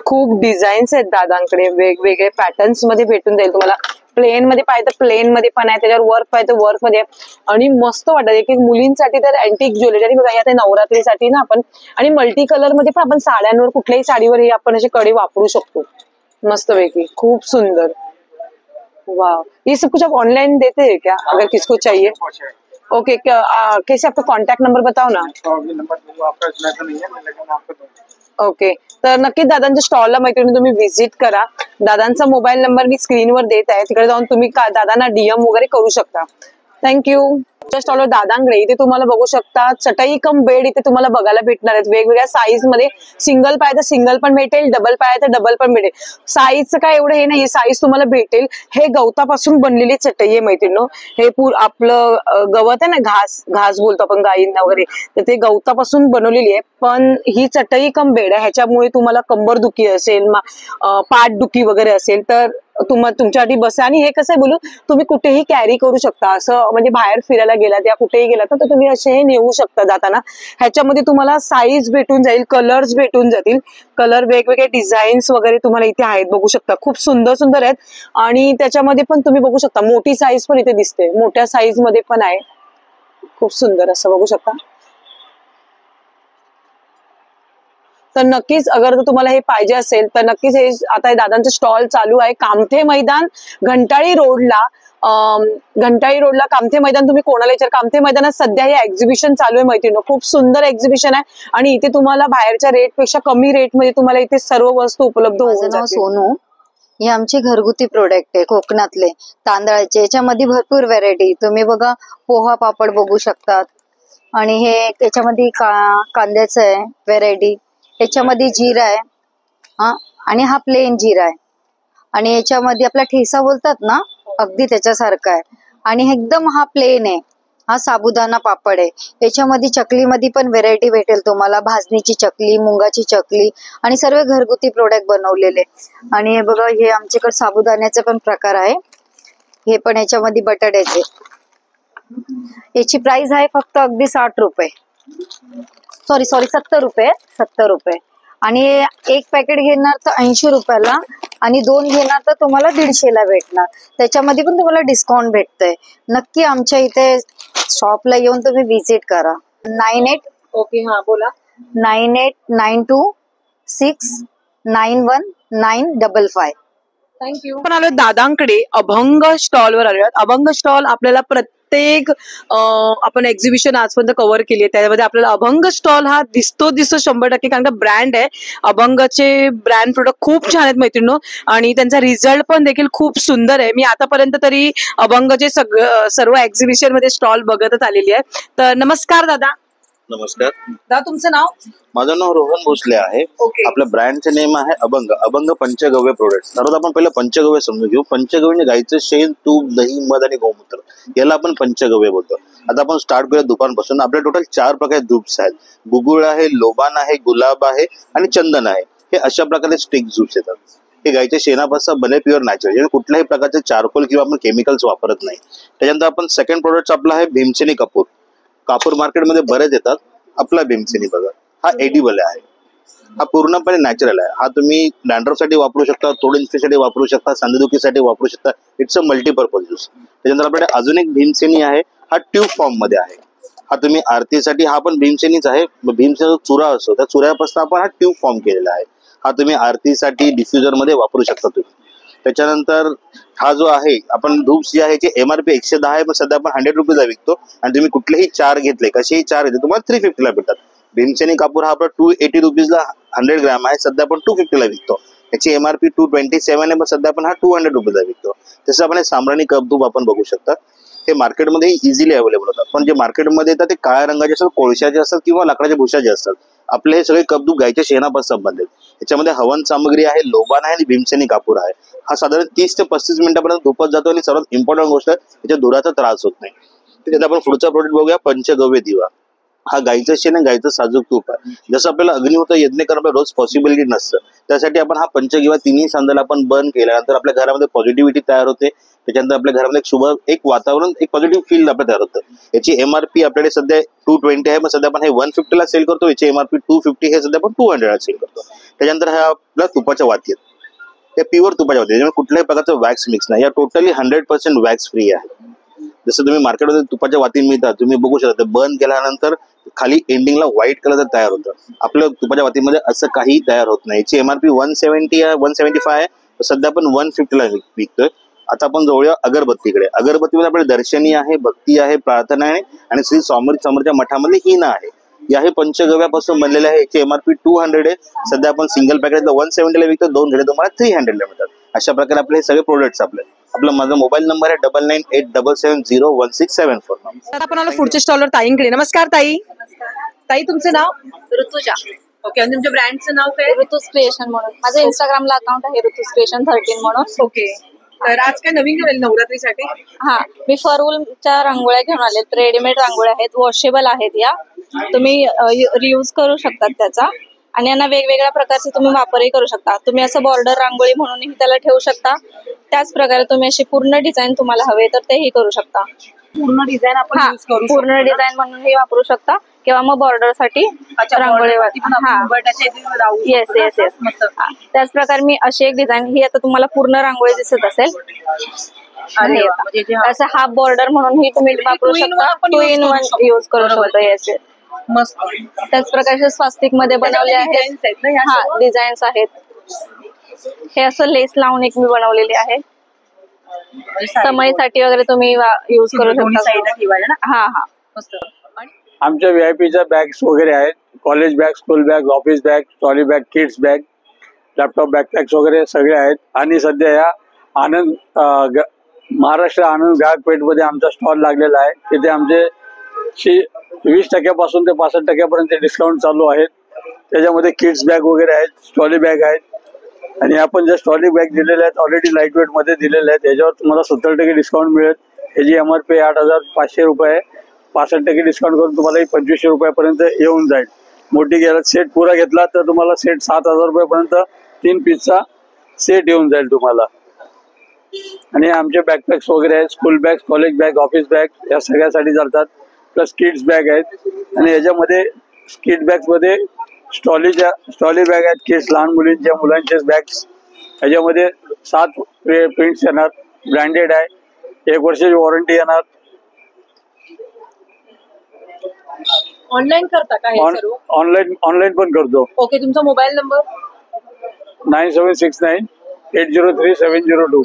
खूप डिझाईन्स आहेत दादांकडे, वेगवेगळे पॅटर्न्स मध्ये भेटून जाईल तुम्हाला. प्लेन मध्ये पाहिजे तर प्लेन मध्ये पण आहे, त्याच्यावर वर्क पाहिजे तर वर्क मध्ये आहे. आणि मस्त वाटत. एक एक मुलींसाठी तर अँटिक ज्वेलरी बघा, आता नवरात्रीसाठी ना आपण, आणि मल्टी कलर मध्ये पण आपण साड्यांवर, कुठल्याही साडीवर हे आपण असे कडे वापरू शकतो मस्त पैकी. खूप सुंदर. वाह, ये सब कुछ आप ऑनलाइन देते हैं क्या अगर किसको चाहिए? ओके, कैसे आपका कॉन्टैक्ट नंबर बताओ ना. नंबर दूंगा आपका, इतना तो नहीं है लेकिन मैं आपको दूंगा. ओके, तर नक्कीच दादांच्या स्टॉलला मैत्रिणी तुम्ही व्हिजिट करा. दादांचा मोबाईल नंबर मी स्क्रीनवर देत आहे, तिकडे जाऊन तुम्ही दादांना डीएम वगैरे करू शकता. थँक्यू. स्टॉलवर दादांकडे इथे तुम्हाला बघू शकता चटाई कम बेड इथे तुम्हाला बघायला भेटणार आहेत वेगवेगळ्या साईज मध्ये. सिंगल पाय तर सिंगल पण भेटेल, डबल पाय तर डबल पण भेटेल. साईजचं काय एवढं हे नाही, साईज तुम्हाला भेटेल. हे गवतापासून बनलेली चटई आहे मैत्रिणी. हे आपलं गवत आहे ना, घास बोलतो आपण गायींना वगैरे, तर ते गवतापासून बनवलेली आहे. पण ही चटई कम बेड आहे, ह्याच्यामुळे तुम्हाला कंबर दुखी असेल, पाठ दुखी वगैरे असेल तर तुमच्यासाठी बस. आणि हे कसं बोलू, तुम्ही कुठेही कॅरी करू शकता. असं म्हणजे बाहेर फिरायला गेलात या कुठेही गेलात तर तुम्ही असे नेऊ शकता जाताना. ह्याच्यामध्ये तुम्हाला साईज भेटून जाईल, कलर्स भेटून जातील. कलर वेगवेगळे डिझाईन्स वगैरे तुम्हाला इथे आहेत, बघू शकता. खूप सुंदर सुंदर आहेत. आणि त्याच्यामध्ये पण तुम्ही बघू शकता मोठी साईज पण इथे दिसते, मोठ्या साईज मध्ये पण आहे. खूप सुंदर असं बघू शकता. तर नक्कीच अगर तुम्हाला हे पाहिजे असेल तर नक्कीच हे आता दादांचं स्टॉल चालू आहे कामथे मैदान घंटाळी रोडला. कामथे मैदान तुम्ही कोणाला विचार, कामथे मैदानात सध्या हे एक्झिबिशन चालू आहे मैत्रिणी. खूप सुंदर एक्झिबिशन आहे आणि इथे तुम्हाला बाहेरच्या रेटपेक्षा कमी रेटमध्ये तुम्हाला इथे सर्व वस्तू उपलब्ध होऊन जातील. सोनू, हे आमचे घरगुती प्रोडक्ट आहे कोकणातले तांदळाचे. याच्यामध्ये भरपूर व्हेरायटी, तुम्ही बघा पोहा पापड बघू शकतात. आणि हे याच्यामध्ये कांद्याचं आहे व्हेरायटी, याच्यामध्ये जिरा आहे हा, आणि हा प्लेन जिरा आहे. आणि याच्यामध्ये आपला ठेसा बोलतात ना, अगदी त्याच्यासारखा आहे. आणि एकदम हा प्लेन आहे, हा साबुदाणा पापड आहे. याच्यामध्ये चकलीमध्ये पण व्हेरायटी भेटेल तुम्हाला, भाजणीची चकली, मुंगाची चकली, आणि सर्व घरगुती प्रोडक्ट बनवलेले. आणि हे बघा, हे आमच्याकडे साबुदाण्याचे पण प्रकार आहे. हे पण याच्यामध्ये बटाट्याचे. याची प्राइस आहे फक्त अगदी 60 रुपये, सॉरी 70 रुपये, 70 रुपये. आणि एक पॅकेट घेणार तर 80 रुपयाला, आणि 2 घेणार तर तुम्हाला 150ला भेटणार. त्याच्यामध्ये पण तुम्हाला डिस्काउंट भेटतंय. नक्की आमच्या इथे शॉपला येऊन तुम्ही व्हिजिट करा. 98 ओके, हा बोला. 9892691955. थँक्यू. पण आलो दादांकडे अभंग स्टॉलवर आलो. अभंग स्टॉल आपल्याला प्रत्येक आपण एक्झिबिशन आजपर्यंत कव्हर केली आहे, त्यामध्ये आपल्याला अभंग स्टॉल हा दिसतो 100%, कारण का ब्रँड आहे. अभंगचे ब्रँड प्रोडक्ट खूप छान आहेत मैत्रिणी, आणि त्यांचा रिझल्ट पण देखील खूप सुंदर आहे. मी आतापर्यंत तरी अभंगचे सर्व एक्झिबिशन मध्ये स्टॉल बघतच आलेली आहे. तर नमस्कार दादा. नमस्कार दादा, तुमचं नाव? माझं नाव रोहन भोसले आहे. आपल्या ब्रँडचे नेम आहे अभंग. अभंग पंचगव्य प्रोडक्ट. सर्वात आपण पहिलं पंचगव्य समजून घेऊ. पंचगव्य म्हणजे गाईचं शेण, तूप, दही, मध आणि गोमूत्र, याला आपण पंचगव्य बोलतो. आता आपण स्टार्ट करूया दुपारपासून. आपल्या टोटल 4 प्रकारचे धूप्स आहेत. गुगुळ आहे, लोबान आहे, गुलाब आहे आणि चंदन आहे. हे अशा प्रकारे स्टिक धूप्स येतात. हे गाईच्या शेणापासून बने, प्युअर नॅचरल, म्हणजे कुठल्याही प्रकारचे चारकोल किंवा आपण केमिकल्स वापरत नाही. त्याच्यानंतर आपण सेकंड प्रोडक्ट आपला आहे भीमसेनी कपूर. कापूर मार्केटमध्ये बरेच येतात. आपला भीमसेनी बघा, हा एडिबल आहे. हा पूर्णपणे नॅचरल आहे. हा तुम्ही डॅन्ड्रफ साठी वापरू शकता, तोड इन्फेक्शनसाठी वापरू शकता, सांधेदुखीसाठी वापरू शकता. It's a multipurpose use. त्याच्यानंतर आपल्याकडे अजून एक भीमसेनी आहे, हा ट्यूब फॉर्म मध्ये आहे. हा तुम्ही आरतीसाठी, हा पण भीमसेनीच आहे. भीमसेनीचा चुरा असतो, त्या चुऱ्यापासून आपण हा ट्यूब फॉर्म केलेला आहे. हा तुम्ही आरतीसाठी डिफ्युजर मध्ये वापरू शकता तुम्ही. त्याच्यानंतर हा जो आहे आपण धूप्स जे आहे MRP 110 आहे, पण सध्या आपण 100 रुपीजला विकतो. आणि तुम्ही कुठलेही 4 घेतले, कसेही 4 येते, तुम्हाला 350ला भेटतात. भीमसेनी कापूर हा आपला 280 रुपीजला 100 ग्रॅम आहे, सध्या आपण 250ला विकतो. याची MRP 227 आहे, पण सध्या आपण हा 200 रुपीजला विकतो. तसं आपण हे साम्राणी कप धूप आपण बघू शकता. हे मार्केटमध्ये इझिली अवेलेबल होतात. पण जे मार्केटमध्ये येतात ते काळ्या रंगाचे असतात, कोळशाचे असतात किंवा लाकडाच्या भुशाचे असतात. आपले हे सगळे कपधूप गायच्या शेणापासून संबंधित. याच्यामध्ये हवन सामग्री आहे, लोबान आहे आणि भीमसेनी कापूर आहे. हा साधारण 30 ते 35 मिनिटापर्यंत धुपत जातो. आणि सर्वात इम्पॉर्टंट गोष्ट याच्या धुराचा त्रास होत नाही. त्याच्यात आपण पुढचा प्रोडक्ट बघूया, पंचगव्य दिवा. हा गायचं शेण आणि गायचं साजूक तूप आहे. जसं आपल्याला अग्निहोत्र यज्ञ करणं रोज पॉसिबिलिटी नसतं, त्यासाठी आपण हा पंचगव्य तिन्ही सांध्याला आपण बर्न केल्यानंतर आपल्या घरामध्ये पॉझिटिव्हिटी तयार होते. त्याच्यानंतर आपल्या घरामध्ये एक शुभ, एक वातावरण, एक पॉझिटिव्ह फील आपल्या तयार होतं. याची MRP आपल्याकडे सध्या 220 आहे, पण सध्या आपण हे 150ला सेल करतो. याची MRP 250, हे सध्या आपण 200ला सेल करतो. त्याच्यानंतर हा आपल्या तुपाच्या वाती आहेत. त्या प्युअर तुपाच्या वाती, त्याच्यामुळे कुठल्याही प्रकारचं वॅक्स मिक्स नाही. या टोटली 100% वॅक्स फ्री आहे. जसं तुम्ही मार्केटमध्ये तुपाच्या वाती मिळतात, तुम्ही बघू शकता बर्न केल्यानंतर खाली एंडिंगला व्हाईट कलर तयार होतं. आपल्या तुपाच्या वातीमध्ये असं काही तयार होत नाही. याची MRP 170 आहे, 175 आहे, सध्या आपण 150ला विकतोय. आता आपण जवळूया अगरबत्तीकडे. अगरबत्तीमध्ये आपल्याला दर्शनी आहे, भक्ती आहे, प्रार्थना आहे आणि श्री स्वामी समर्थ मठामध्ये हिना आहे. या हे पंचगव्यापासून बनलेले आहे. याची MRP 200 आहे. सध्या आपण सिंगल पॅकेट 170ला विकतो, 2 घेतले तुम्हाला 300ला मिळतात. अशा प्रकारे आपले हे सगळे प्रोडक्ट्स आपला माझा मोबाईल नंबर आहे 9987701674. तर आपण आलो पुढच्या स्टॉलवर ताईंकडे. नमस्कार ताई. ताई तुमचं नाव? ऋतुजा. ओके. आणि तुमच्या ब्रँडचं नाव काय? ऋतुज क्रिएशन म्हणून माझं इंस्टाग्रामला अकाउंट आहे, ऋतुज क्रिएशन 13 म्हणून. ओके. तर आज काय नवीन करेल नवरात्रीसाठी? हा, मी फरवूलच्या रांगोळ्या घेऊन आले. रेडीमेड रांगोळ्या आहेत, वॉशेबल आहेत. या तुम्ही रियूज करू शकतात त्याचा आणि यांना वेगवेगळ्या प्रकारचे तुम्ही वापरही करू शकता. तुम्ही असं बॉर्डर रांगोळी म्हणूनही त्याला ठेवू शकता. त्याच प्रकारे तुम्ही अशी पूर्ण डिझाईन तुम्हाला हवे तर तेही करू शकता. पूर्ण डिझाईन आपण यूज करू शकतो. पूर्ण डिझाईन म्हणूनही वापरू शकता किंवा मग बॉर्डर साठी रांगोळी. Yes yes yes. त्याच प्रकारे मी अशी एक डिझाईन, ही आता तुम्हाला पूर्ण रांगोळी दिसत असेल. असं हाफ बॉर्डर म्हणून ही तुम्ही वापरू शकता. 2 in 1 यूज करू शकतो. Yes yes. मस्त. त्याच प्रकारचे स्वास्तिक मध्ये बनवले आहेत. हा, डिझाईन्स आहेत. हे असं लेस लावून एक मी बनवलेली आहे. समईसाठी वगैरे तुम्ही यूज करू शकता. हा हा. आमच्या VIP-च्या बॅग्स वगैरे आहेत. College bag, school bag, office bag, trolley bag, kids bag, laptop backpacks वगैरे सगळे आहेत. आणि सध्या या आनंद महाराष्ट्र आनंद ग्राहक पेठमध्ये आमचा स्टॉल लागलेला आहे. तिथे आमचे 20% ते 65% डिस्काउंट चालू आहेत. त्याच्यामध्ये किड्स बॅग वगैरे आहेत, स्ट्रॉली बॅग आहेत. आणि आपण ज्या स्ट्रॉली बॅग दिलेल्या आहेत ऑलरेडी लाईट वेट मध्ये दिलेल्या आहेत. याच्यावर तुम्हाला 70% डिस्काउंट मिळेल. याची MRP 8,500 रुपये आहे. 65% डिस्काउंट करून तुम्हाला 2500 रुपयापर्यंत येऊन जाईल. मोठी घ्यायला सेट पुरा घेतला तर तुम्हाला सेट 7,000 रुपयापर्यंत 3 पीसचा सेट येऊन जाईल तुम्हाला. आणि आमचे बॅकपॅक्स वगैरे आहेत, school bag, college bag, office bag या सगळ्यासाठी चालतात. प्लस किड्स बॅग आहेत. आणि याच्यामध्ये किड बॅग्स मध्ये स्ट्रॉली बॅग आहेत, किड्स लहान मुलींच्या मुलांचे बॅग्स. याच्यामध्ये 7 प्रिंट्स येणार, ब्रँडेड आहे, 1 वर्षाची वॉरंटी येणार. ऑनलाईन करता का हे सर्व? ऑनलाईन पण करतो. ओके. तुमचा मोबाईल नंबर? 9769 803 702.